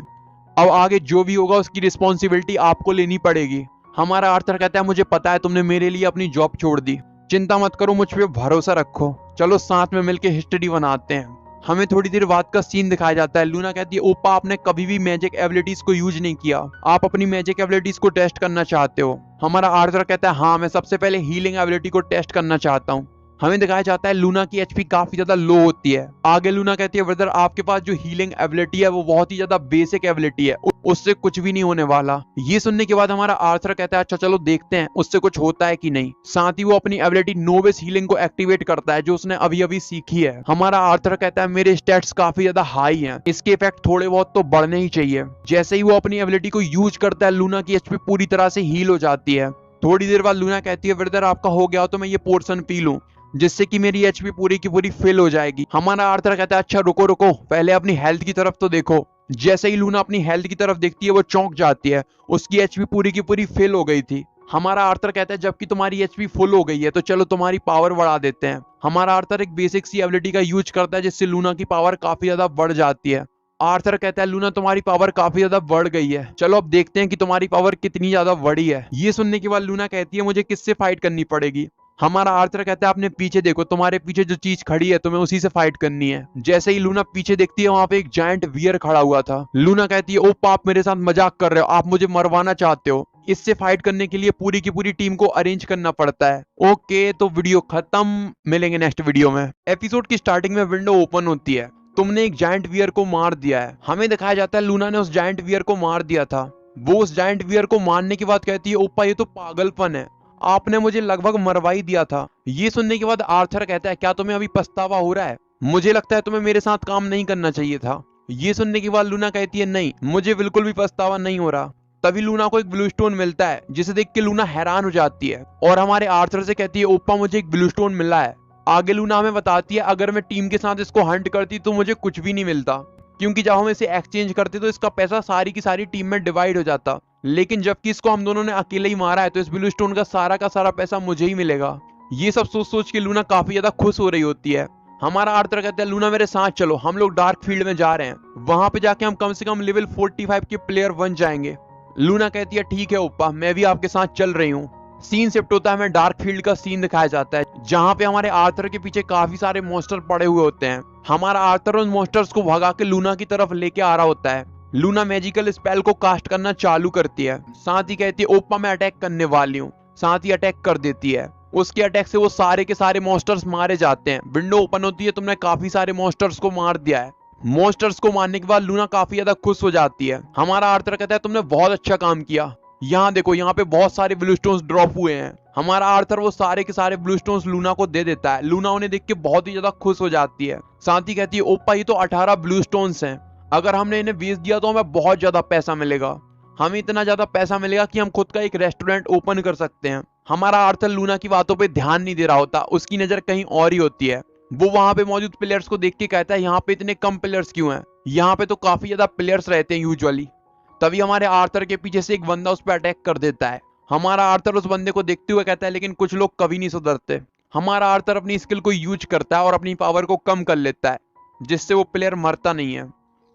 अब आगे जो भी होगा उसकी रिस्पॉन्सिबिलिटी आपको लेनी पड़ेगी। हमारा आर्थर कहता है मुझे पता है तुमने मेरे लिए अपनी जॉब छोड़ दी, चिंता मत करो, मुझ पे भरोसा रखो, चलो साथ में मिलकर हिस्ट्री बनाते हैं। हमें थोड़ी देर बाद का सीन दिखाया जाता है। लूना कहती है ओप्पा आपने कभी भी मैजिक एबिलिटीज को यूज नहीं किया, आप अपनी मैजिक एबिलिटीज को टेस्ट करना चाहते हो। हमारा आर्थर कहता है हाँ मैं सबसे पहले हीलिंग एबिलिटी को टेस्ट करना चाहता हूँ। हमें दिखाया जाता है लूना की एचपी काफी ज्यादा लो होती है। आगे लूना कहती है ब्रदर आपके पास जो हीलिंग एबिलिटी है वो बहुत ही ज्यादा बेसिक एबिलिटी है, उससे कुछ भी नहीं होने वाला। ये सुनने के बाद हमारा आर्थर कहता है अच्छा चलो देखते हैं उससे कुछ होता है कि नहीं। साथ ही वो अपनी एबिलिटी नोविस हीलिंग को एक्टिवेट करता है जो उसने अभी अभी सीखी है। हमारा आर्थर कहता है मेरे स्टैट्स काफी ज्यादा हाई हैं, इसके इफेक्ट थोड़े बहुत तो बढ़ने ही चाहिए। जैसे ही वो अपनी एबिलिटी को यूज करता है लूना की एचपी पूरी तरह से हील हो जाती है। थोड़ी देर बाद लूना कहती है ब्रदर आपका हो गया तो मैं ये पोर्शन पी लूं जिससे कि मेरी एचपी पूरी की पूरी फिल हो जाएगी। हमारा आर्थर कहता है अच्छा रुको रुको पहले अपनी हेल्थ की तरफ तो देखो। जैसे ही लूना अपनी हेल्थ की तरफ देखती है वो चौंक जाती है, उसकी एचपी पूरी की पूरी फिल हो गई थी। हमारा आर्थर कहता है जबकि तुम्हारी एचपी फुल हो गई है तो चलो तुम्हारी पावर बढ़ा देते हैं। हमारा आर्थर एक बेसिक सी एबिलिटी का यूज करता है जिससे लूना की पावर काफी ज्यादा बढ़ जाती है। आर्थर कहता है लूना तुम्हारी पावर काफी ज्यादा बढ़ गई है, चलो अब देखते हैं कि तुम्हारी पावर कितनी ज्यादा बढ़ी है। ये सुनने के बाद लूना कहती है मुझे किससे फाइट करनी पड़ेगी। हमारा आर्थर कहता है अपने पीछे देखो, तुम्हारे पीछे जो चीज खड़ी है तुम्हें उसी से फाइट करनी है। जैसे ही लूना पीछे देखती है वहां पे एक जायंट वियर खड़ा हुआ था। लूना कहती है ओप्पा आप मेरे साथ मजाक कर रहे हो, आप मुझे मरवाना चाहते हो। इससे फाइट करने के लिए पूरी की पूरी टीम को अरेंज करना पड़ता है। ओके तो वीडियो खत्म, मिलेंगे नेक्स्ट वीडियो में। एपिसोड की स्टार्टिंग में विंडो ओपन होती है, तुमने एक जायंट वियर को मार दिया है। हमें दिखाया जाता है लूना ने उस जायंट वियर को मार दिया था। वो उस जायंट वियर को मारने के बाद कहती है ओप्पा ये तो पागलपन है, आपने मुझे लगभग मरवा ही दिया था। ये सुनने के बाद आर्थर कहता है क्या तुम्हें अभी पछतावा हो रहा है, मुझे लगता है तुम्हें मेरे साथ काम नहीं करना चाहिए था। ये सुनने के बाद लूना कहती है नहीं मुझे बिल्कुल भी पछतावा नहीं हो रहा। तभी लूना को एक ब्लू स्टोन मिलता है जिसे देख के लूना हैरान हो जाती है और हमारे आर्थर से कहती है ओप्पा मुझे एक ब्लू स्टोन मिला है। आगे लूना हमें बताती है अगर मैं टीम के साथ इसको हंट करती तो मुझे कुछ भी नहीं मिलता, क्योंकि जब हम इसे एक्सचेंज करते तो इसका पैसा सारी की सारी टीम में डिवाइड हो जाता, लेकिन जबकि इसको हम दोनों ने अकेले ही मारा है तो इस ब्लू स्टोन का सारा पैसा मुझे ही मिलेगा। ये सब सोच सोच के लूना काफी ज्यादा खुश हो रही होती है। हमारा आर्थर कहता है लूना मेरे साथ चलो, हम लोग डार्क फील्ड में जा रहे हैं, वहां पे जाके हम कम से कम लेवल 45 के प्लेयर बन जाएंगे। लूना कहती है ठीक है ओप्पा मैं भी आपके साथ चल रही हूँ। सीन शिफ्ट होता है, हमें डार्क फील्ड का सीन दिखाया जाता है जहां पे हमारे आर्थर के पीछे काफी सारे मॉन्स्टर पड़े हुए होते हैं। हमारा आर्थर उन मॉन्स्टर्स को भगा के लूना की तरफ लेके आ रहा होता है। लूना मैजिकल स्पेल को कास्ट करना चालू करती है, साथ ही कहती है ओप्पा मैं अटैक करने वाली हूँ, साथ ही अटैक कर देती है। उसके अटैक से वो सारे के सारे मॉन्स्टर्स मारे जाते हैं। विंडो ओपन होती है, तुमने काफी सारे मॉन्स्टर्स को मार दिया है। मॉन्स्टर्स को मारने के बाद लूना काफी ज्यादा खुश हो जाती है। हमारा आर्थर कहता है तुमने बहुत अच्छा काम किया, यहाँ देखो यहाँ पे बहुत सारे ब्लू स्टोन्स ड्रॉप हुए हैं। हमारा आर्थर वो सारे के सारे ब्लू स्टोन्स लूना को दे देता है। लूना उन्हें देख के बहुत ही ज्यादा खुश हो जाती है, साथ ही कहती है ओप्पा ये तो 18 ब्लू स्टोन्स हैं, अगर हमने इन्हें बेच दिया तो हमें बहुत ज्यादा पैसा मिलेगा, हमें इतना ज्यादा पैसा मिलेगा कि हम खुद का एक रेस्टोरेंट ओपन कर सकते हैं। हमारा आर्थर लूना की बातों पे ध्यान नहीं दे रहा होता, उसकी नजर कहीं और ही होती है। वो वहां पे मौजूद प्लेयर्स को देख के कहता है यहाँ पे इतने कम प्लेयर्स क्यों हैं, यहाँ पे तो काफी ज्यादा प्लेयर्स रहते हैं यूजुअली। तभी हमारे आर्थर के पीछे से एक बंदा उस पर अटैक कर देता है। हमारा आर्थर उस बंदे को देखते हुए कहता है लेकिन कुछ लोग कभी नहीं सुधरते। हमारा आर्थर अपनी स्किल को यूज करता है और अपनी पावर को कम कर लेता है जिससे वो प्लेयर मरता नहीं है।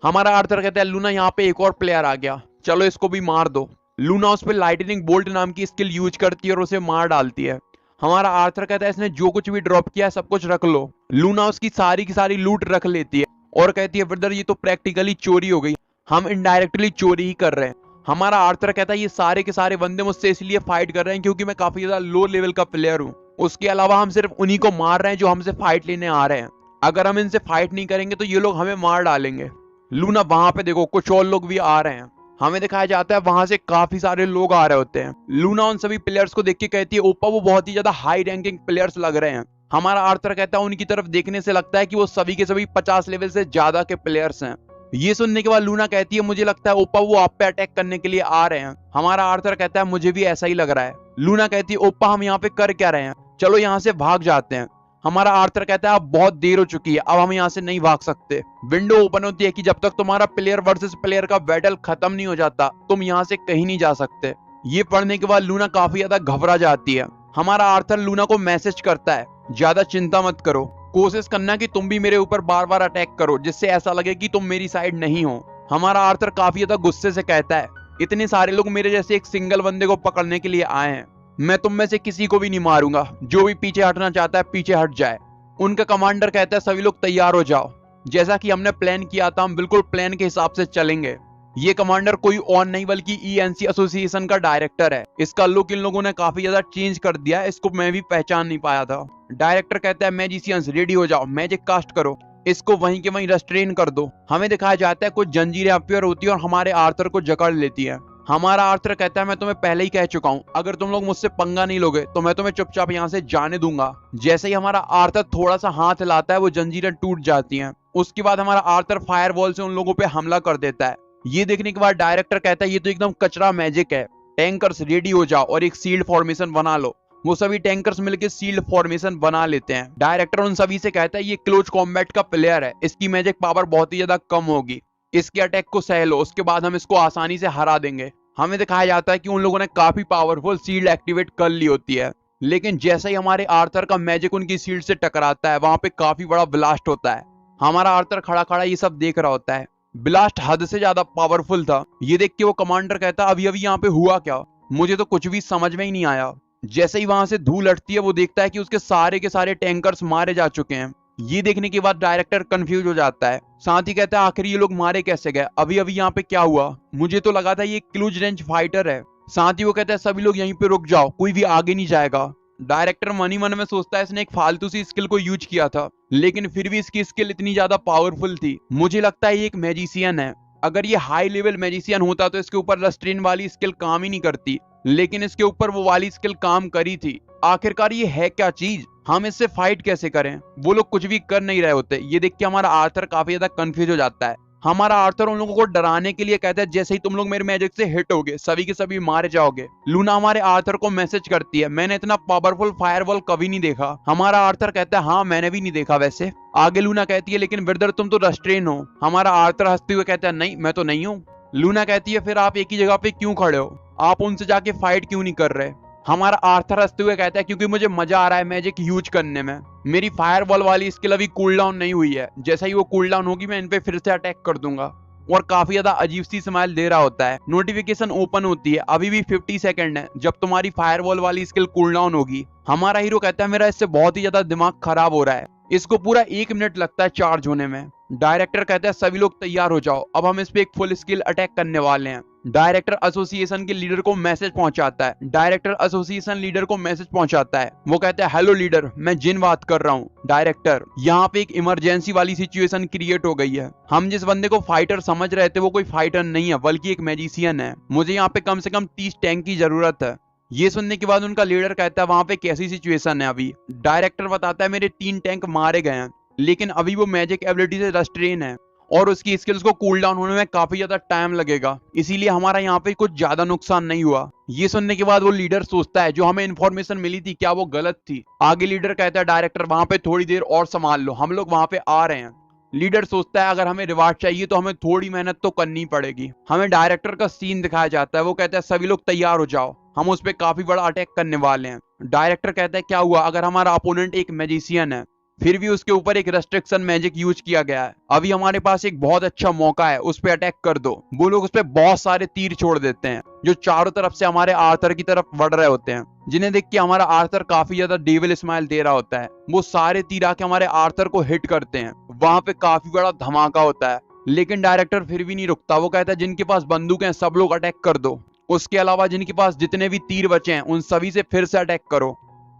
हमारा आर्थर कहता है लूना यहाँ पे एक और प्लेयर आ गया, चलो इसको भी मार दो। लूना उस पर लाइटनिंग बोल्ट नाम की स्किल यूज करती है और उसे मार डालती है। हमारा आर्थर कहता है इसने जो कुछ भी ड्रॉप किया है सब कुछ रख लो। लूना उसकी सारी की सारी लूट रख लेती है और कहती है ब्रदर ये तो प्रैक्टिकली चोरी हो गई, हम इनडायरेक्टली चोरी ही कर रहे हैं। हमारा आर्थर कहता है ये सारे के सारे बंदे मुझसे इसलिए फाइट कर रहे हैं क्योंकि मैं काफी ज्यादा लो लेवल का प्लेयर हूँ, उसके अलावा हम सिर्फ उन्हीं को मार रहे हैं जो हमसे फाइट लेने आ रहे हैं, अगर हम इनसे फाइट नहीं करेंगे तो ये लोग हमें मार डालेंगे। लूना वहां पे देखो कुछ और लोग भी आ रहे हैं। हमें दिखाया जाता है वहां से काफी सारे लोग आ रहे होते हैं। लूना उन सभी प्लेयर्स को देख के कहती है ओप्पा वो बहुत ही ज्यादा हाई रैंकिंग प्लेयर्स लग रहे हैं। हमारा आर्थर कहता है उनकी तरफ देखने से लगता है कि वो सभी के सभी 50 लेवल से ज्यादा के प्लेयर्स हैं। ये सुनने के बाद लूना कहती है मुझे लगता है ओप्पा वो आप पे अटैक करने के लिए आ रहे हैं। हमारा आर्थर कहता है मुझे भी ऐसा ही लग रहा है। लूना कहती है ओप्पा हम यहाँ पे कर क्या रहे हैं, चलो यहाँ से भाग जाते हैं। हमारा आर्थर कहता है अब बहुत देर हो चुकी है, अब हम यहाँ से नहीं भाग सकते। विंडो ओपन होती है कि जब तक तुम्हारा प्लेयर वर्सेस प्लेयर का बैटल खत्म नहीं हो जाता तुम यहाँ से कहीं नहीं जा सकते। ये पढ़ने के बाद लूना काफी ज्यादा घबरा जाती है। हमारा आर्थर लूना को मैसेज करता है ज्यादा चिंता मत करो, कोशिश करना कि तुम भी मेरे ऊपर बार बार अटैक करो जिससे ऐसा लगे कि तुम मेरी साइड नहीं हो। हमारा आर्थर काफी ज्यादा गुस्से से कहता है इतने सारे लोग मेरे जैसे एक सिंगल बंदे को पकड़ने के लिए आए हैं, मैं तुम में से किसी को भी नहीं मारूंगा, जो भी पीछे हटना चाहता है पीछे हट जाए। उनका कमांडर कहता है सभी लोग तैयार हो जाओ, जैसा कि हमने प्लान किया था हम बिल्कुल प्लान के हिसाब से चलेंगे। ये कमांडर कोई और नहीं बल्कि ENC एसोसिएशन का डायरेक्टर है। इसका लुक इन लोगों ने काफी ज्यादा चेंज कर दिया है, इसको मैं भी पहचान नहीं पाया था। डायरेक्टर कहता है मैजिशियंस रेडी हो जाओ, मैजिक कास्ट करो, इसको वहीं के वहीं रेस्ट्रेन कर दो। हमें दिखाया जाता है कुछ जंजीरें अपीयर होती है और हमारे आर्थर को जकड़ लेती है। हमारा आर्थर कहता है मैं तुम्हें पहले ही कह चुका हूँ अगर तुम लोग मुझसे पंगा नहीं लोगे तो मैं तुम्हें चुपचाप यहाँ से जाने दूंगा। जैसे ही हमारा आर्थर थोड़ा सा हाथ हिलाता है वो जंजीरें टूट जाती हैं। उसके बाद हमारा आर्थर फायरवॉल से उन लोगों पे हमला कर देता है। ये देखने के बाद डायरेक्टर कहता है ये तो एकदम कचरा मैजिक है, टैंकर्स रेडी हो जाओ और एक सील्ड फॉर्मेशन बना लो। वो सभी टैंकर्स मिलकर सील्ड फॉर्मेशन बना लेते हैं। डायरेक्टर उन सभी से कहता है ये क्लोज कॉम्बैट का प्लेयर है, इसकी मैजिक पावर बहुत ही ज्यादा कम होगी, इसके अटैक को सह लो, उसके बाद हम इसको आसानी से हरा देंगे। हमें दिखाया जाता है कि उन लोगों ने काफी पावरफुल सील्ड एक्टिवेट कर ली होती है, लेकिन जैसे ही हमारे आर्थर का मैजिक उनकी सील्ड से टकराता है वहां पे काफी बड़ा ब्लास्ट होता है। हमारा आर्थर खड़ा खड़ा ये सब देख रहा होता है। ब्लास्ट हद से ज्यादा पावरफुल था। ये देख के वो कमांडर कहता है अभी अभी यहाँ पे हुआ क्या, मुझे तो कुछ भी समझ में ही नहीं आया। जैसे ही वहां से धूल हटती है वो देखता है कि उसके सारे के सारे टैंकर्स मारे जा चुके हैं। ये देखने के बाद डायरेक्टर कंफ्यूज हो जाता है, साथ ही कहता है आखिर ये लोग मारे कैसे गए, अभी अभी यहाँ पे क्या हुआ, मुझे तो लगा था ये क्लोज रेंज फाइटर है। साथ ही वो कहता है सभी लोग यहीं पे रुक जाओ, कोई भी आगे नहीं जाएगा। डायरेक्टर मन ही मन में सोचता है इसने एक फालतू सी स्किल को यूज किया था, लेकिन फिर भी इसकी स्किल इतनी ज्यादा पावरफुल थी। मुझे लगता है ये एक मैजिशियन है, अगर ये हाई लेवल मैजिशियन होता तो इसके ऊपर रेस्ट्रेन वाली स्किल काम ही नहीं करती, लेकिन इसके ऊपर वो वाली स्किल काम करी थी। आखिरकार ये है क्या चीज, हम इससे फाइट कैसे करें। वो लोग कुछ भी कर नहीं रहे होते। ये देख के हमारा आर्थर काफी ज्यादा कंफ्यूज हो जाता है। हमारा आर्थर उन लोगों को डराने के लिए कहता है जैसे ही तुम लोग मेरे मैजिक से हिट होगे सभी के सभी मारे जाओगे। लूना हमारे आर्थर को मैसेज करती है मैंने इतना पावरफुल फायरवॉल कभी नहीं देखा। हमारा आर्थर कहता है हाँ मैंने भी नहीं देखा वैसे। आगे लूना कहती है लेकिन ब्रदर तुम तो रेस्ट्रेन हो। हमारा आर्थर हंसते हुए कहता है नहीं मैं तो नहीं हूँ। लूना कहती है फिर आप एक ही जगह पे क्यों खड़े हो, आप उनसे जाके फाइट क्यों नहीं कर रहे। हमारा आर्थर हंसते हुए कहता है क्योंकि मुझे मजा आ रहा है मैजिक यूज करने में, मेरी फायरवॉल वाली स्किल अभी कूल डाउन नहीं हुई है, जैसा ही वो कूल डाउन होगी मैं इन पे फिर से अटैक कर दूंगा। और काफी ज्यादा अजीब सी स्माइल दे रहा होता है। नोटिफिकेशन ओपन होती है अभी भी 50 सेकंड है जब तुम्हारी फायरवॉल वाली स्किल कूल डाउन होगी। हमारा हीरो कहता है मेरा इससे बहुत ही ज्यादा दिमाग खराब हो रहा है, इसको पूरा 1 मिनट लगता है चार्ज होने में। डायरेक्टर कहता है सभी लोग तैयार हो जाओ, अब हम इस पे एक फुल स्किल अटैक करने वाले हैं। डायरेक्टर एसोसिएशन के लीडर को मैसेज पहुंचाता है। डायरेक्टर एसोसिएशन लीडर को मैसेज पहुंचाता है। वो कहता है हेलो लीडर मैं जिन बात कर रहा हूँ। डायरेक्टर यहाँ पे एक इमरजेंसी वाली सिचुएशन क्रिएट हो गई है, हम जिस बंदे को फाइटर समझ रहे थे वो कोई फाइटर नहीं है बल्कि एक मैजिशियन है, मुझे यहाँ पे कम से कम 30 टैंक की जरूरत है। ये सुनने के बाद उनका लीडर कहता है वहां पे कैसी सिचुएशन है अभी। डायरेक्टर बताता है मेरे 3 टैंक मारे गए हैं, लेकिन अभी वो मैजिक एबिलिटी से रेस्ट्रेन है और उसकी स्किल्स को कूल डाउन होने में काफी ज्यादा टाइम लगेगा, इसीलिए हमारा यहाँ पे कुछ ज्यादा नुकसान नहीं हुआ। ये सुनने के बाद वो लीडर सोचता है जो हमें इन्फॉर्मेशन मिली थी क्या वो गलत थी। आगे लीडर कहता है डायरेक्टर वहां पे थोड़ी देर और संभाल लो, हम लोग वहां पे आ रहे हैं। लीडर सोचता है अगर हमें रिवार्ड चाहिए तो हमें थोड़ी मेहनत तो करनी पड़ेगी। हमें डायरेक्टर का सीन दिखाया जाता है। वो कहता है सभी लोग तैयार हो जाओ, हम उस पर काफी बड़ा अटैक करने वाले हैं। डायरेक्टर कहता है क्या हुआ अगर हमारा अपोनेंट एक मैजिशियन है फिर भी उसके ऊपर एक रेस्ट्रिक्शन मैजिक यूज किया गया है, अभी हमारे पास एक बहुत अच्छा मौका है, उस पर अटैक कर दो। वो लोग उस पर बहुत सारे तीर छोड़ देते हैं जो चारों तरफ से हमारे आर्थर की तरफ बढ़ रहे होते हैं, जिन्हें देख के हमारा आर्थर काफी ज्यादा डेविल स्माइल दे रहा होता है। वो सारे तीर आके हमारे आर्थर को हिट करते हैं, वहां पे काफी बड़ा धमाका होता है, लेकिन डायरेक्टर फिर भी नहीं रुकता। वो कहता है जिनके पास बंदूक है सब लोग अटैक कर दो, उसके अलावा जिनके पास जितने भी तीर बचे हैं उन सभी से फिर से अटैक करो।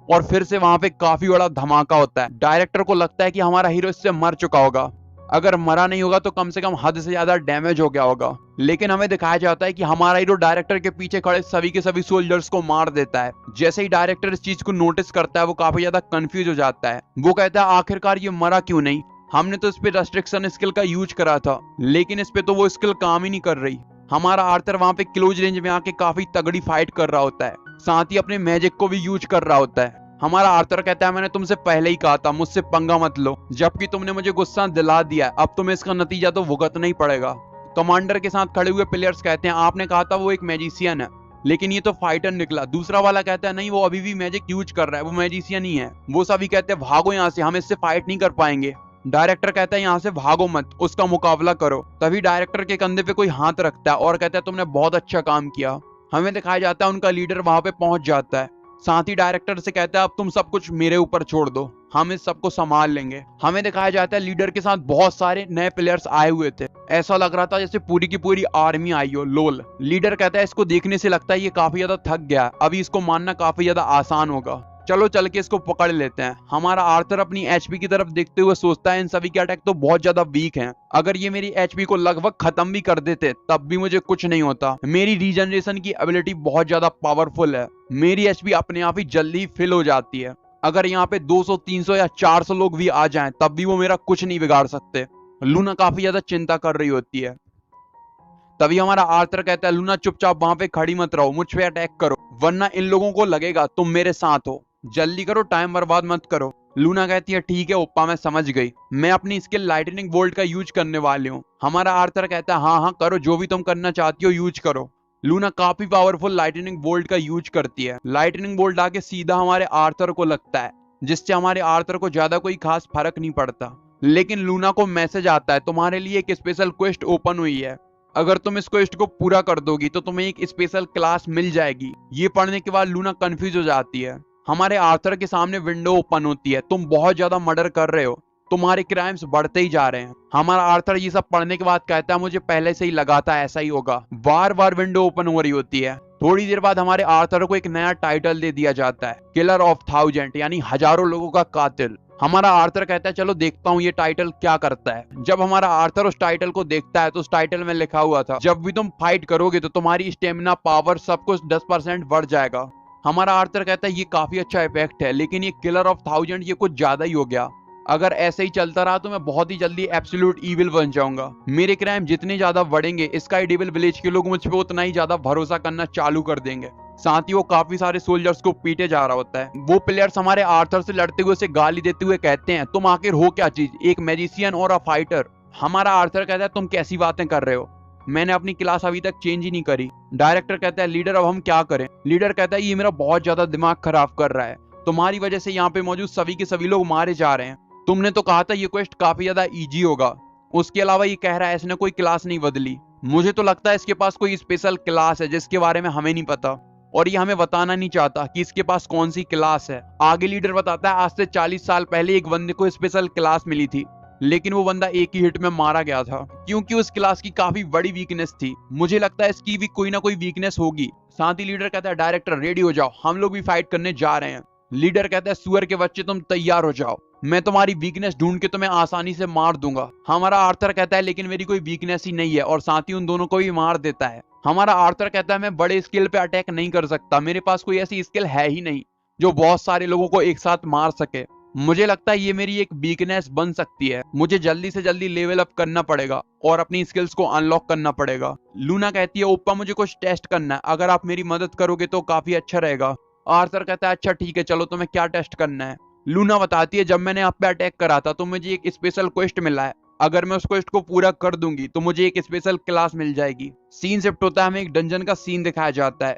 और फिर से वहां पे काफी बड़ा धमाका होता है। डायरेक्टर को लगता है कि हमारा हीरो इससे मर चुका होगा। अगर मरा नहीं होगा तो कम से कम हद से ज्यादा डैमेज हो गया होगा। लेकिन हमें दिखाया जाता है कि हमारा हीरो डायरेक्टर के पीछे खड़े सभी के सभी सोल्जर्स को मार देता है। जैसे ही डायरेक्टर इस चीज को नोटिस करता है वो काफी ज्यादा कंफ्यूज हो जाता है। वो कहता है आखिरकार ये मरा क्यों नहीं, हमने तो इस पे रेस्ट्रिक्शन स्किल का यूज करा था लेकिन इस पे तो वो स्किल काम ही नहीं कर रही। हमारा आर्थर वहां पे क्लोज रेंज में आके काफी तगड़ी फाइट कर रहा होता है, साथ ही अपने मैजिक को भी यूज कर रहा होता है। हमारा आर्थर कहता है मैंने तुमसे पहले ही कहा था मुझसे पंगा मत लो, जबकि तुमने मुझे गुस्सा दिला दिया है, अब तुम्हें इसका नतीजा तो भुगतना ही पड़ेगा। कमांडर के साथ खड़े हुए प्लेयर्स कहते हैं आपने कहा था वो एक मैजिशियन है लेकिन ये तो फाइटर निकला। दूसरा वाला कहता है नहीं वो अभी भी मैजिक यूज कर रहा है, वो मैजिशियन ही है। वो सभी कहते हैं भागो यहाँ से, हम इससे फाइट नहीं कर पाएंगे। डायरेक्टर कहता है यहाँ से भागो मत, उसका मुकाबला करो। तभी डायरेक्टर के कंधे पे कोई हाथ रखता है और कहता है तुमने बहुत अच्छा काम किया। हमें दिखाया जाता है उनका लीडर वहां पे पहुंच जाता है, साथ ही डायरेक्टर से कहता है अब तुम सब कुछ मेरे ऊपर छोड़ दो, हम इस सबको संभाल लेंगे। हमें दिखाया जाता है लीडर के साथ बहुत सारे नए प्लेयर्स आए हुए थे, ऐसा लग रहा था जैसे पूरी की पूरी आर्मी आई हो। लोल लीडर कहता है इसको देखने से लगता है ये काफी ज्यादा थक गया, अभी इसको मारना काफी ज्यादा आसान होगा, चलो चल के इसको पकड़ लेते हैं। हमारा आर्थर अपनी एचपी की तरफ देखते हुए सोचता है इन सभी के अटैक तो बहुत ज्यादा वीक हैं, अगर ये मेरी एचपी को लगभग खत्म भी कर देते तब भी मुझे कुछ नहीं होता। मेरी रीजनरेशन की एबिलिटी बहुत ज्यादा पावरफुल है, मेरी एचपी अपने आप ही जल्दी फिल हो जाती है। अगर यहाँ पे 200 300 या 400 लोग भी आ जाएं तब भी वो मेरा कुछ नहीं बिगाड़ सकते। लूना काफी ज्यादा चिंता कर रही होती है। तभी हमारा आर्थर कहता है लूना चुपचाप वहां पे खड़ी मत रहो, मुझ पे अटैक करो वरना इन लोगों को लगेगा तुम मेरे साथ हो, जल्दी करो, टाइम बर्बाद मत करो। लूना कहती है ठीक है ओप्पा मैं समझ गई, मैं अपनी स्किल लाइटनिंग बोल्ट का यूज करने वाली हूँ। हमारा आर्थर कहता है हाँ हाँ करो, जो भी तुम करना चाहती हो यूज करो। लूना काफी पावरफुल लाइटनिंग बोल्ट का यूज करती है। लाइटनिंग बोल्ट आके सीधा हमारे आर्थर को लगता है, जिससे हमारे आर्थर को ज्यादा कोई खास फर्क नहीं पड़ता। लेकिन लूना को मैसेज आता है तुम्हारे लिए एक स्पेशल क्वेस्ट ओपन हुई है, अगर तुम इस क्वेस्ट को पूरा कर दोगी तो तुम्हें एक स्पेशल क्लास मिल जाएगी। ये पढ़ने के बाद लूना कंफ्यूज हो जाती है। हमारे आर्थर के सामने विंडो ओपन होती है, तुम बहुत ज्यादा मर्डर कर रहे हो, तुम्हारे क्राइम्स बढ़ते ही जा रहे हैं। हमारा आर्थर ये सब पढ़ने के बाद कहता है मुझे पहले से ही लगा था ऐसा ही होगा। बार बार विंडो ओपन हो रही होती है। थोड़ी देर बाद हमारे आर्थर को एक नया टाइटल दे दिया जाता है, किलर ऑफ 1000 यानी हजारों लोगों का कातिल। हमारा आर्थर कहता है चलो देखता हूँ ये टाइटल क्या करता है। जब हमारा आर्थर उस टाइटल को देखता है तो उस टाइटल में लिखा हुआ था जब भी तुम फाइट करोगे तो तुम्हारी स्टेमिना पावर सब कुछ 10% बढ़ जाएगा। हमारा आर्थर कहता है ये काफी अच्छा इफेक्ट है लेकिन ये किलर ऑफ 1000 ये कुछ ज्यादा ही हो गया, अगर ऐसे ही चलता रहा तो मैं बहुत ही जल्दी एब्सोल्यूट ईविल बन जाऊंगा। मेरे क्राइम जितने ज्यादा बढ़ेंगे स्काई डेविल विलेज के लोग मुझ पे उतना ही ज्यादा भरोसा करना चालू कर देंगे। साथ ही वो काफी सारे सोल्जर्स को पीटे जा रहा होता है। वो प्लेयर्स हमारे आर्थर से लड़ते हुए उसे गाली देते हुए कहते हैं तुम आखिर हो क्या चीज, एक मैजिशियन और अ फाइटर। हमारा आर्थर कहता है तुम कैसी बातें कर रहे हो, मैंने अपनी क्लास अभी तक चेंज ही नहीं करी। डायरेक्टर कहता है लीडर अब हम क्या करें। लीडर कहता है ये मेरा बहुत ज्यादा दिमाग खराब कर रहा है, तुम्हारी वजह से यहाँ पे मौजूद सभी के सभी लोग मारे जा रहे हैं। तुमने तो कहा था ये क्वेस्ट काफी ज्यादा इजी होगा, उसके अलावा ये कह रहा है इसने कोई क्लास नहीं बदली। मुझे तो लगता है इसके पास कोई स्पेशल क्लास है जिसके बारे में हमें नहीं पता और ये हमें बताना नहीं चाहता कि इसके पास कौन सी क्लास है। आगे लीडर बताता है आज से 40 साल पहले एक बंदे को स्पेशल क्लास मिली थी लेकिन वो बंदा एक ही हिट में मारा गया था क्योंकि उस क्लास की काफी बड़ी वीकनेस थी। मुझे लगता है इसकी भी कोई ना कोई वीकनेस होगी। साथ ही लीडर कहता है डायरेक्टर रेडी हो जाओ, हम लोग भी फाइट करने जा रहे हैं। लीडर कहता है सुअर के बच्चे तुम तैयार हो जाओ, मैं तुम्हारी वीकनेस ढूंढ के तुम्हें आसानी से मार दूंगा। हमारा आर्थर कहता है लेकिन मेरी कोई वीकनेस ही नहीं है और साथ ही उन दोनों को भी मार देता है। हमारा आर्थर कहता है मैं बड़े स्किल पे अटैक नहीं कर सकता, मेरे पास कोई ऐसी स्किल है ही नहीं जो बहुत सारे लोगों को एक साथ मार सके। मुझे लगता है ये मेरी एक वीकनेस बन सकती है, मुझे जल्दी से जल्दी लेवल अप करना पड़ेगा और अपनी स्किल्स को अनलॉक करना पड़ेगा। लूना कहती है ओप्पा मुझे कुछ टेस्ट करना है, अगर आप मेरी मदद करोगे तो काफी अच्छा रहेगा। आर्थर कहता है अच्छा ठीक है चलो, तुम्हें क्या टेस्ट करना है। लूना बताती है जब मैंने आप पे अटैक करा था तो मुझे एक स्पेशल क्वेस्ट मिला है, अगर मैं उस क्वेस्ट को पूरा कर दूंगी तो मुझे एक स्पेशल क्लास मिल जाएगी। सीन शिफ्ट होता है, हमें एक डंजन का सीन दिखाया जाता है।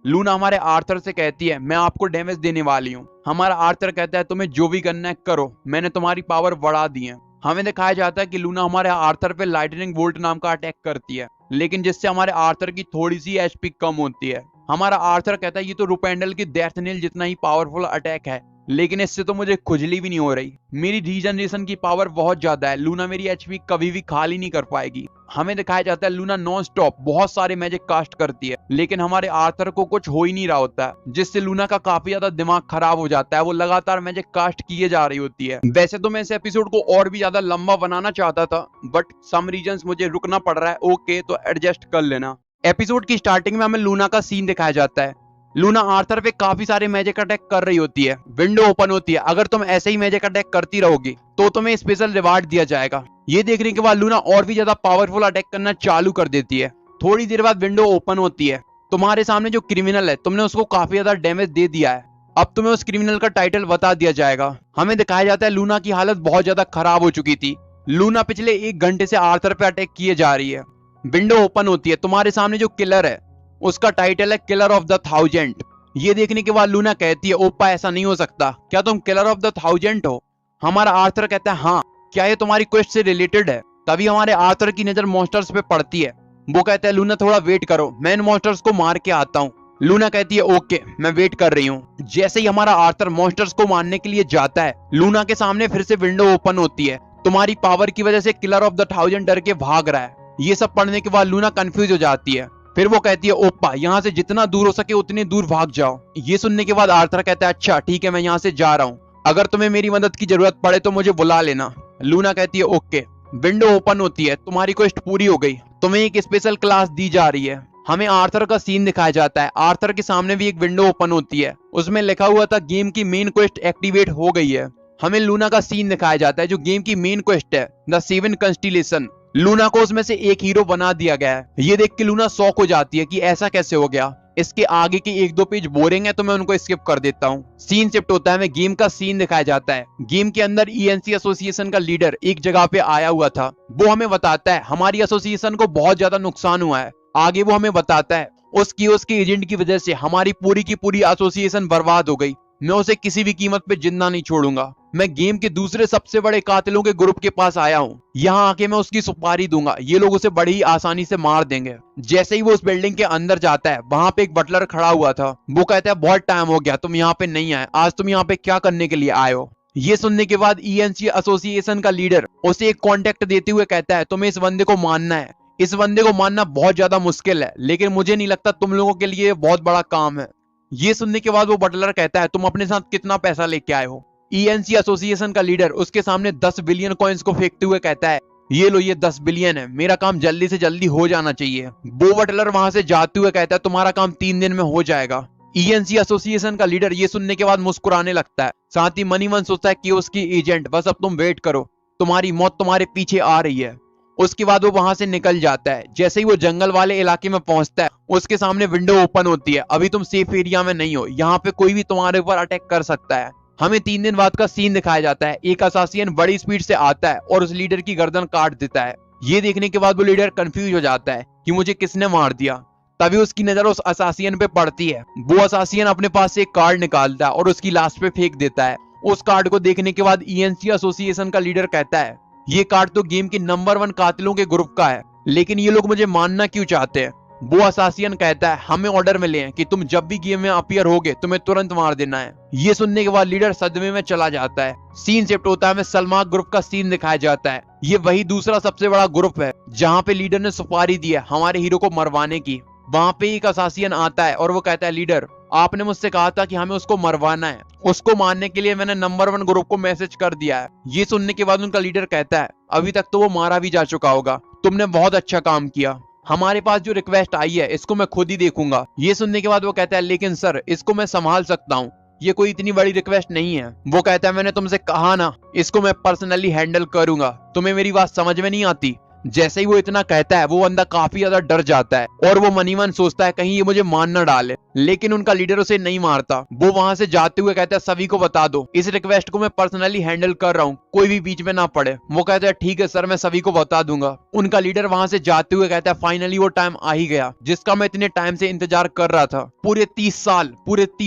लूना हमारे आर्थर से कहती है मैं आपको डैमेज देने वाली हूँ। हमारा आर्थर कहता है तुम्हें जो भी करना है करो, मैंने तुम्हारी पावर बढ़ा दी है। हमें दिखाया जाता है कि लूना हमारे आर्थर पे लाइटनिंग बोल्ट नाम का अटैक करती है लेकिन जिससे हमारे आर्थर की थोड़ी सी एचपी कम होती है। हमारा आर्थर कहता है ये तो रुपेंडल की डेथ नील जितना ही पावरफुल अटैक है लेकिन इससे तो मुझे खुजली भी नहीं हो रही। मेरी रीजनरेशन की पावर बहुत ज्यादा है, लूना मेरी एचपी कभी भी खाली नहीं कर पाएगी। हमें दिखाया जाता है लूना नॉन स्टॉप बहुत सारे मैजिक कास्ट करती है, लेकिन हमारे आर्थर को कुछ हो ही नहीं रहा होता है, जिससे लूना का काफी ज्यादा दिमाग खराब हो जाता है। वो लगातार मैजिक कास्ट किए जा रही होती है। वैसे तो मैं इस एपिसोड को और भी ज्यादा लंबा बनाना चाहता था, बट सम रीजंस मुझे रुकना पड़ रहा है। ओके, तो एडजस्ट कर लेना। एपिसोड की स्टार्टिंग में हमें लूना का सीन दिखाया जाता है। लूना आर्थर पे काफी सारे मैजिक अटैक कर रही होती है। विंडो ओपन होती है, अगर तुम ऐसे ही मैजिक अटैक करती रहोगी तो तुम्हें स्पेशल रिवार्ड दिया जाएगा। ये देखने के बाद लूना और भी ज्यादा पावरफुल अटैक करना चालू कर देती है। थोड़ी देर बाद विंडो ओपन होती है। तुम्हारे सामने जो क्रिमिनल है, तुमने उसको काफी ज्यादा डैमेज दे दिया है। अब तुम्हें उस क्रिमिनल का टाइटल बता दिया जाएगा। हमें दिखाया जाता है लूना की हालत बहुत ज्यादा खराब हो चुकी थी। लूना पिछले 1 घंटे से आर्थर पे अटैक किए जा रही है। विंडो ओपन होती है। तुम्हारे सामने जो किलर है उसका टाइटल है किलर ऑफ द 1000। ये देखने के बाद लूना कहती है ओप्पा ऐसा नहीं हो सकता, क्या तुम किलर ऑफ द 1000 हो? हमारा आर्थर कहता है हाँ, क्या ये तुम्हारी क्वेस्ट से रिलेटेड है? तभी हमारे आर्थर की नजर मॉन्स्टर्स पे पड़ती है। वो कहता है लूना थोड़ा वेट करो, मैं इन मॉन्स्टर्स को मार के आता हूँ। लूना कहती है ओके, मैं वेट कर रही हूँ। जैसे ही हमारा आर्थर मॉन्स्टर्स को मारने के लिए जाता है, लूना के सामने फिर से विंडो ओपन होती है। तुम्हारी पावर की वजह से किलर ऑफ द 1000 डर के भाग रहा है। ये सब पढ़ने के बाद लूना कंफ्यूज हो जाती है। फिर वो कहती है ओप्पा यहाँ से जितना दूर हो सके उतनी दूर भाग जाओ। ये सुनने के बाद आर्थर कहता है अच्छा ठीक है, मैं यहाँ से जा रहा हूँ, अगर तुम्हें मेरी मदद की जरूरत पड़े तो मुझे बुला लेना। लूना कहती है ओके। विंडो ओपन होती है। तुम्हारी क्वेस्ट पूरी हो गई, तुम्हें एक स्पेशल क्लास दी जा रही है। हमें आर्थर का सीन दिखाया जाता है। आर्थर के सामने भी एक विंडो ओपन होती है, उसमें लिखा हुआ था गेम की मेन क्वेस्ट एक्टिवेट हो गई है। हमें लूना का सीन दिखाया जाता है जो गेम की मेन क्वेस्ट है द 7 कंस्टिलेशन। लूना को उसमें से एक हीरो बना दिया गया है। ये देख के लूना शॉक हो जाती है कि ऐसा कैसे हो गया। इसके आगे के 1-2 पेज बोरिंग है तो मैं उनको स्किप कर देता हूँ। सीन शिफ्ट होता है, हमें गेम का सीन दिखाया जाता है। गेम के अंदर ENC एसोसिएशन का लीडर एक जगह पे आया हुआ था। वो हमें बताता है हमारी एसोसिएशन को बहुत ज्यादा नुकसान हुआ है। आगे वो हमें बताता है उस कियोस्क के एजेंट की वजह से हमारी पूरी की पूरी एसोसिएशन बर्बाद हो गई। मैं उसे किसी भी कीमत पे जिंदा नहीं छोड़ूंगा। मैं गेम के दूसरे सबसे बड़े कातिलों के ग्रुप के पास आया हूँ, यहाँ आके मैं उसकी सुपारी दूंगा, ये लोग उसे बड़ी ही आसानी से मार देंगे। जैसे ही वो उस बिल्डिंग के अंदर जाता है, वहां पे एक बटलर खड़ा हुआ था। वो कहता है बहुत टाइम हो गया, तुम यहाँ पे नहीं आए, आज तुम यहाँ पे क्या करने के लिए आए हो? ये सुनने के बाद ENC एसोसिएशन का लीडर उसे एक कॉन्टेक्ट देते हुए कहता है तुम्हें इस बंदे को मानना है। इस बंदे को मानना बहुत ज्यादा मुश्किल है, लेकिन मुझे नहीं लगता तुम लोगों के लिए बहुत बड़ा काम है। ये सुनने के बाद वो बटलर कहता है तुम अपने साथ कितना पैसा लेके आए हो? ENC एसोसिएशन का लीडर उसके सामने 10 बिलियन कॉइन्स को फेंकते हुए कहता है ये लो, ये 10 बिलियन है, मेरा काम जल्दी से जल्दी हो जाना चाहिए। वो बटलर वहां से जाते हुए कहता है तुम्हारा काम 3 दिन में हो जाएगा। ENC एसोसिएशन का लीडर ये सुनने के बाद मुस्कुराने लगता है। साथ ही मनी मन सोचता है कि उसकी एजेंट बस अब तुम वेट करो, तुम्हारी मौत तुम्हारे पीछे आ रही है। उसके बाद वो वहां से निकल जाता है। जैसे ही वो जंगल वाले इलाके में पहुंचता है, उसके सामने विंडो ओपन होती है। अभी तुम सेफ एरिया में नहीं हो, यहाँ पे कोई भी तुम्हारे ऊपर अटैक कर सकता है। हमें 3 दिन बाद का सीन दिखाया जाता है। एक असासियन बड़ी स्पीड से आता है और उस लीडर की गर्दन काट देता है। ये देखने के बाद वो लीडर कंफ्यूज हो जाता है कि मुझे किसने मार दिया। तभी उसकी नजर उस असासियन पे पड़ती है। वो असासियन अपने पास से एक कार्ड निकालता है और उसकी लाश पे फेंक देता है। उस कार्ड को देखने के बाद ENC एसोसिएशन का लीडर कहता है ये कार्ड तो गेम के नंबर 1 कातिलों के ग्रुप का है, लेकिन ये लोग मुझे मानना क्यों चाहते हैं? वो असासियन कहता है हमें ऑर्डर मिले हैं कि तुम जब भी गेम में अपीयर होगे तुम्हें तुरंत मार देना है। ये सुनने के बाद लीडर सदमे में चला जाता है। सीन शिफ्ट होता है, हमें सलमान ग्रुप का सीन दिखाया जाता है। ये वही दूसरा सबसे बड़ा ग्रुप है जहाँ पे लीडर ने सुपारी दी है हमारे हीरो को मरवाने की। वहां पे एक असासियन आता है और वो कहता है लीडर आपने मुझसे कहा था कि हमें उसको मरवाना है, उसको मारने के लिए मैंने नंबर 1 ग्रुप को मैसेज कर दिया है। ये सुनने के बाद उनका लीडर कहता है अभी तक तो वो मारा भी जा चुका होगा, तुमने बहुत अच्छा काम किया। हमारे पास जो रिक्वेस्ट आई है इसको मैं खुद ही देखूंगा। ये सुनने के बाद वो कहता है लेकिन सर इसको मैं संभाल सकता हूँ, ये कोई इतनी बड़ी रिक्वेस्ट नहीं है। वो कहता है मैंने तुमसे कहा ना, इसको मैं पर्सनली हैंडल करूंगा, तुम्हें मेरी बात समझ में नहीं आती? जैसे ही वो इतना कहता है वो बंदा काफी ज्यादा डर जाता है और वो मनी मन सोचता है कहीं ये मुझे मार न डाले, लेकिन उनका लीडर उसे नहीं मारता। वो वहां से जाते हुए कहता है सभी को बता दो इस रिक्वेस्ट को मैं पर्सनली हैंडल कर रहा हूँ, कोई भी बीच में ना पड़े। वो कहता है ठीक है सर, मैं सभी को बता दूंगा। उनका लीडर वहां से जाते हुए कहता है फाइनली वो टाइम आ ही गया जिसका मैं इतने टाइम से इंतजार कर रहा था। पूरे 30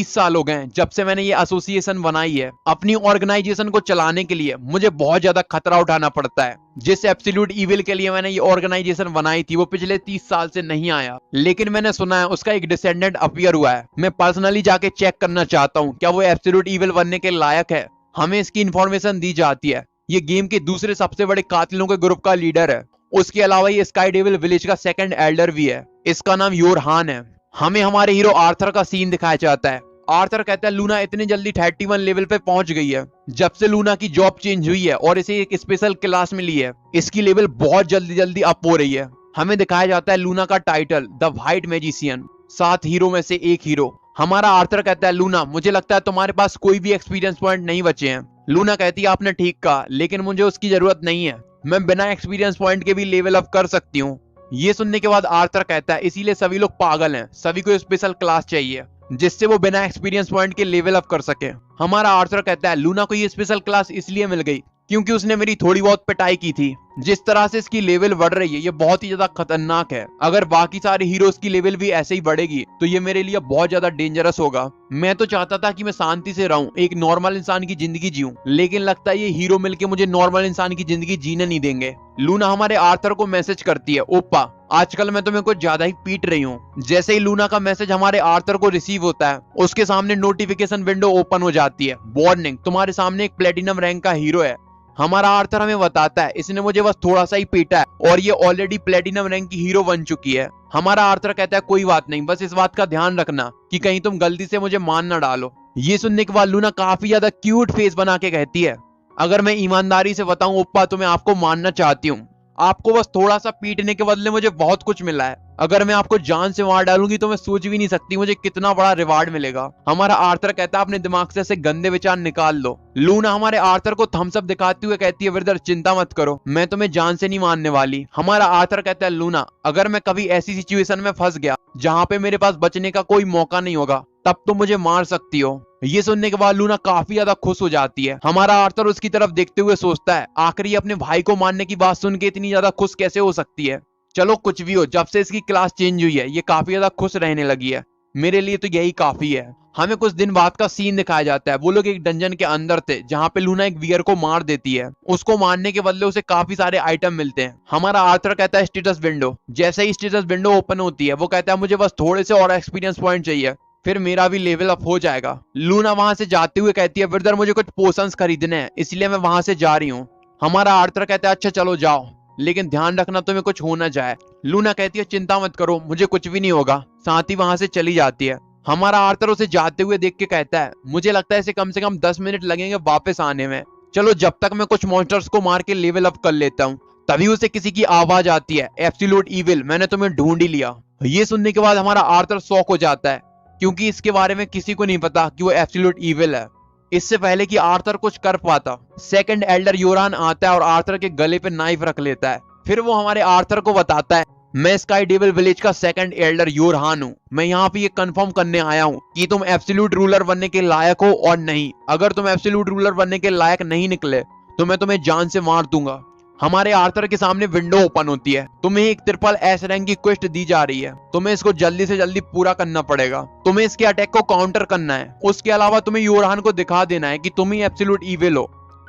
साल हो गए जब से मैंने ये एसोसिएशन बनाई है। अपनी ऑर्गेनाइजेशन को चलाने के लिए मुझे बहुत ज्यादा खतरा उठाना पड़ता है। जिस एब्सोल्यूट इविल के लिए मैंने ये ऑर्गेनाइजेशन बनाई थी वो पिछले 30 साल से नहीं आया, लेकिन मैंने सुना है उसका एक डिसेंडेंट अपीयर ट्रिगर हुआ है। मैं पर्सनली जाके चेक करना चाहता हूँ क्या वो एब्सोल्यूट इविल बनने के लायक है। हमें इसकी इंफॉर्मेशन दी जाती है। ये गेम के दूसरे सबसे बड़े कातिलों के ग्रुप का लीडर है। उसके अलावा ये स्काई डेविल विलेज का सेकंड एल्डर भी है। इसका नाम योरहान है। हमें हमारे हीरो आर्थर का सीन दिखाया जाता है। आर्थर कहता है लूना इतनी जल्दी 31 लेवल पे पहुंच गई है। जब से लूना की जॉब चेंज हुई है और इसे एक स्पेशल क्लास मिली है, इसकी लेवल बहुत जल्दी जल्दी अप हो रही है। हमें दिखाया जाता है लूना का title the white magician, 7 hero में से एक हीरो। हमारा आर्थर कहता है लूना मुझे लगता है तुम्हारे पास कोई भी एक्सपीरियंस पॉइंट नहीं बचे हैं। लूना कहती है आपने ठीक कहा, लेकिन मुझे उसकी जरूरत नहीं है। मैं बिना एक्सपीरियंस पॉइंट के भी लेवल अप कर सकती हूँ। ये सुनने के बाद आर्थर कहता है इसीलिए सभी लोग पागल हैं, सभी को स्पेशल क्लास चाहिए जिससे वो बिना एक्सपीरियंस पॉइंट के लेवल अप कर सके। हमारा आर्थर कहता है लूना को ये स्पेशल क्लास इसलिए मिल गई क्योंकि उसने मेरी थोड़ी बहुत पिटाई की थी। जिस तरह से इसकी लेवल बढ़ रही है ये बहुत ही ज्यादा खतरनाक है। अगर बाकी सारे हीरोज की लेवल भी ऐसे ही बढ़ेगी तो ये मेरे लिए बहुत ज्यादा डेंजरस होगा। मैं तो चाहता था कि मैं शांति से रहूं, एक नॉर्मल इंसान की जिंदगी जीऊं, लेकिन लगता है ये हीरो मिलके मुझे नॉर्मल इंसान की जिंदगी जीने नहीं देंगे। लूना हमारे आर्थर को मैसेज करती है ओप्पा आजकल मैं तुम्हें कुछ ज्यादा ही पीट रही हूँ। जैसे ही लूना का मैसेज हमारे आर्थर को रिसीव होता है उसके सामने नोटिफिकेशन विंडो ओपन हो जाती है। वार्निंग, तुम्हारे सामने एक प्लेटिनम रैंक का हीरो है। हमारा आर्थर हमें बताता है इसने मुझे बस थोड़ा सा ही पीटा है और ये ऑलरेडी प्लेटिनम रैंक की हीरो बन चुकी है। हमारा आर्थर कहता है कोई बात नहीं, बस इस बात का ध्यान रखना कि कहीं तुम गलती से मुझे मान ना डालो। ये सुनने के बाद लूना काफी ज्यादा क्यूट फेस बना के कहती है अगर मैं ईमानदारी से बताऊं ओप्पा तो मैं आपको मानना चाहती हूँ। आपको बस थोड़ा सा पीटने के बदले मुझे बहुत कुछ मिला है। अगर मैं आपको जान से मार डालूंगी तो मैं सोच भी नहीं सकती मुझे कितना बड़ा रिवार्ड मिलेगा। हमारा आर्थर कहता है अपने दिमाग से ऐसे गंदे विचार निकाल लो। लूना हमारे आर्थर को थम्स अप दिखाते हुए कहती है ब्रदर चिंता मत करो, मैं तुम्हें जान से नहीं मारने वाली। हमारा आर्थर कहता है लूना अगर मैं कभी ऐसी सिचुएशन में फंस गया जहाँ पे मेरे पास बचने का कोई मौका नहीं होगा तब तो मुझे मार सकती हो। ये सुनने के बाद लूना काफी ज्यादा खुश हो जाती है। हमारा आर्थर उसकी तरफ देखते हुए सोचता है आखिर ये अपने भाई को मारने की बात सुन के इतनी ज्यादा खुश कैसे हो सकती है। चलो कुछ भी हो, जब से इसकी क्लास चेंज हुई है ये काफी ज्यादा खुश रहने लगी है। मेरे लिए तो यही काफी है। हमें कुछ दिन बाद का सीन दिखाया जाता है। वो लोग एक डंजन के अंदर थे जहाँ पे लूना एक वियर को मार देती है। उसको मारने के बदले उसे काफी सारे आइटम मिलते हैं। हमारा आर्थर कहता है स्टेटस विंडो। जैसे ही स्टेटस विंडो ओपन होती है वो कहता है मुझे बस थोड़े से और एक्सपीरियंस पॉइंट चाहिए, फिर मेरा भी लेवल अप हो जाएगा। लूना वहां से जाते हुए कहती है ब्रदर मुझे कुछ पोशंस खरीदने हैं इसलिए मैं वहां से जा रही हूँ। हमारा आर्थर कहता है अच्छा चलो जाओ, लेकिन ध्यान रखना तुम्हें कुछ हो ना जाए। लूना कहती है चिंता मत करो मुझे कुछ भी नहीं होगा, साथ ही वहां से चली जाती है। हमारा आर्थर उसे जाते हुए देख के कहता है मुझे लगता है इसे कम से कम 10 मिनट लगेंगे वापस आने में। चलो जब तक मैं कुछ मॉन्स्टर्स को मार के लेवल अप कर लेता हूँ। तभी उसे किसी की आवाज आती है एब्सोल्यूट इविल, मैंने तुम्हें ढूंढ ही लिया। ये सुनने के बाद हमारा आर्थर शॉक हो जाता है क्योंकि इसके बारे में किसी को नहीं पता कि वो एब्सोल्यूट इविल है। इससे पहले कि आर्थर कुछ कर पाता सेकंड एल्डर योरहान आता है और आर्थर के गले पे नाइफ रख लेता है। फिर वो हमारे आर्थर को बताता है मैं स्काई डेविल विलेज का सेकंड एल्डर योरहान हूँ। मैं यहाँ पे ये कंफर्म करने आया हूँ कि तुम एब्सोल्यूट रूलर बनने के लायक हो और नहीं। अगर तुम एब्सोल्यूट रूलर बनने के लायक नहीं निकले तो मैं तुम्हें जान से मार दूंगा। हमारे आर्थर के सामने विंडो ओपन होती है। तुम्हें एक ट्रिपल एस रैंक की क्वेस्ट दी जा रही है। तुम्हें इसको जल्दी से जल्दी पूरा करना पड़ेगा। तुम्हें इसके अटैक को काउंटर करना है। उसके अलावा तुम्हें योरहान को दिखा देना है कि तुम ही एब्सोल्यूट इविल हो।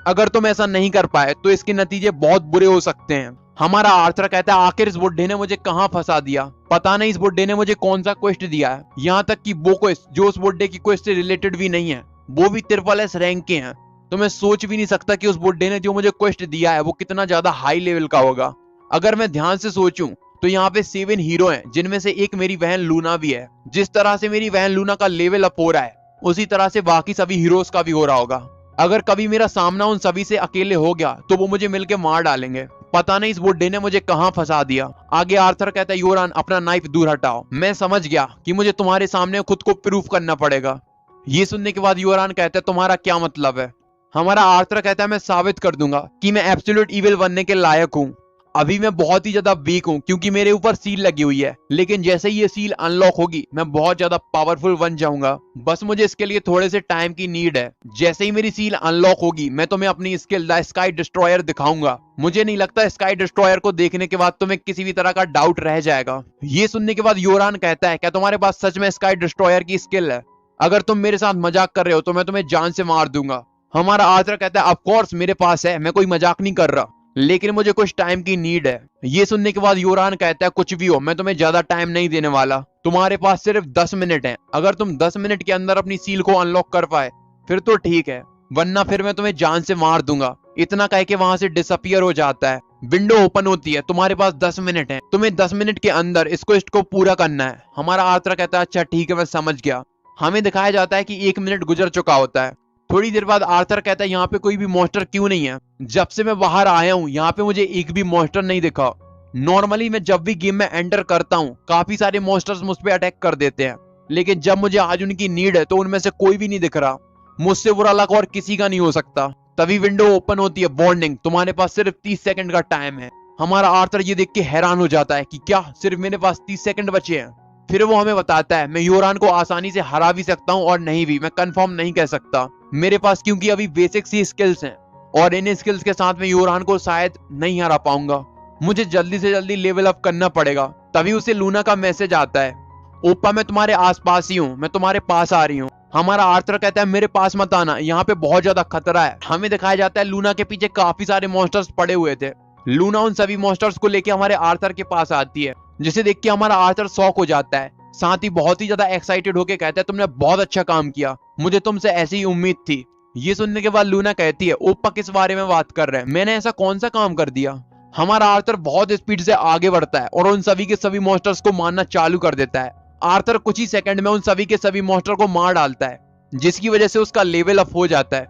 अगर तुम ऐसा नहीं कर पाए तो इसके नतीजे बहुत बुरे हो सकते हैं। हमारा आर्थर कहता है आखिर इस बुड्ढे ने मुझे कहाँ फंसा दिया। पता नहीं इस बुड्ढे ने मुझे कौन सा क्वेस्ट दिया है। यहाँ तक कि वो क्वेस्ट जो उस बुड्ढे की क्वेस्ट से रिलेटेड भी नहीं है, वो भी ट्रिपल एस रैंक के हैं। तो मैं सोच भी नहीं सकता कि उस बुड्ढे ने जो मुझे क्वेस्ट दिया है वो कितना ज्यादा हाई लेवल का होगा। अगर मैं ध्यान से सोचूं तो यहाँ पे 7 हीरो हैं जिनमें से एक मेरी बहन लूना भी है। जिस तरह से मेरी बहन लूना का लेवल अप हो रहा है उसी तरह से बाकी सभी हीरोज का भी हो रहा होगा। अगर कभी मेरा सामना उन सभी से अकेले हो गया तो वो मुझे मिलके मार डालेंगे। पता नहीं इस बुड्ढे ने मुझे कहाँ फंसा दिया। आगे आर्थर कहता है योरहान अपना नाइफ दूर हटाओ। मैं समझ गया कि मुझे तुम्हारे सामने खुद को प्रूफ करना पड़ेगा। ये सुनने के बाद योरहान कहता है तुम्हारा क्या मतलब है। हमारा आर्थर कहता है मैं साबित कर दूंगा कि मैं एब्सोल्यूट इविल बनने के लायक हूँ। अभी मैं बहुत ही ज्यादा वीक हूँ क्योंकि मेरे ऊपर सील लगी हुई है, लेकिन जैसे ही ये सील अनलॉक होगी मैं बहुत ज्यादा पावरफुल बन जाऊंगा। बस मुझे इसके लिए थोड़े से टाइम की नीड है। जैसे ही मेरी सील अनलॉक होगी मैं तुम्हें अपनी स्किल द स्काई डिस्ट्रॉयर दिखाऊंगा। मुझे नहीं लगता स्काई डिस्ट्रॉयर को देखने के बाद तुम्हें किसी भी तरह का डाउट रह जाएगा। ये सुनने के बाद योरहान कहता है क्या तुम्हारे पास सच में स्काई डिस्ट्रॉयर की स्किल है? अगर तुम मेरे साथ मजाक कर रहे हो तो मैं तुम्हें जान से मार दूंगा। हमारा आर्थर कहता है ऑफ कोर्स मेरे पास है, मैं कोई मजाक नहीं कर रहा। लेकिन मुझे कुछ टाइम की नीड है। ये सुनने के बाद योरान कहता है कुछ भी हो, मैं तुम्हें ज्यादा टाइम नहीं देने वाला, तुम्हारे पास सिर्फ 10 मिनट है। अगर तुम 10 मिनट के अंदर अपनी सील को अनलॉक कर पाए फिर तो ठीक है, वरना फिर मैं तुम्हें जान से मार दूंगा। इतना कह के वहां से डिसअपियर हो जाता है। विंडो ओपन होती है, तुम्हारे पास 10 मिनट है, तुम्हें 10 मिनट के अंदर इसको पूरा करना है। हमारा आर्थर कहता है अच्छा ठीक है मैं समझ गया। हमें दिखाया जाता है कि 1 मिनट गुजर चुका होता है। थोड़ी देर बाद आर्थर कहता है यहाँ पे कोई भी मॉन्स्टर क्यों नहीं है? जब से मैं बाहर आया हूँ यहाँ पे मुझे एक भी मॉन्स्टर नहीं दिखा। नॉर्मली मैं जब भी गेम में एंटर करता हूँ काफी सारे मॉन्स्टर्स मुझ पे अटैक कर देते हैं, लेकिन जब मुझे आज उनकी नीड है तो उनमें से कोई भी नहीं दिख रहा। मुझसे बुरा लक और किसी का नहीं हो सकता। तभी विंडो ओपन होती है, वार्निंग तुम्हारे पास सिर्फ 30 सेकंड का टाइम है। हमारा आर्थर ये देख के हैरान हो जाता है कि क्या सिर्फ मेरे पास 30 सेकंड बचे हैं? फिर वो हमें बताता है मैं योरान को आसानी से हरा भी सकता हूँ और नहीं भी, मैं कंफर्म नहीं कह सकता मेरे पास, क्योंकि अभी बेसिक सी स्किल्स हैं और इन स्किल्स के साथ मैं योरान को शायद नहीं हरा पाऊंगा। मुझे जल्दी से जल्दी लेवल अप करना पड़ेगा। तभी उसे लूना का मैसेज आता है, ओप्पा मैं तुम्हारे आसपास ही हूँ, मैं तुम्हारे पास आ रही हूँ। हमारा आर्थर कहता है मेरे पास मत आना, यहाँ पे बहुत ज्यादा खतरा है। हमें दिखाया जाता है लूना के पीछे काफी सारे मॉन्स्टर्स पड़े हुए थे। लूना उन सभी मॉन्स्टर्स को लेके हमारे आर्थर के पास आती है, जिसे देख के हमारा आर्थर शॉक हो जाता है। साथ ही बहुत ही ज्यादा एक्साइटेड होके कहता है तुमने बहुत अच्छा काम किया, मुझे तुमसे ऐसी ही उम्मीद थी। ये सुनने के बाद लूना कहती है ओप्पा किस बारे में बात कर रहे हैं, मैंने ऐसा कौन सा काम कर दिया? हमारा आर्थर बहुत स्पीड से आगे बढ़ता है और उन सभी के सभी मॉन्स्टर्स को मारना चालू कर देता है। आर्थर कुछ ही सेकंड में उन सभी के सभी मॉन्स्टर को मार डालता है, जिसकी वजह से उसका लेवल अप हो जाता है।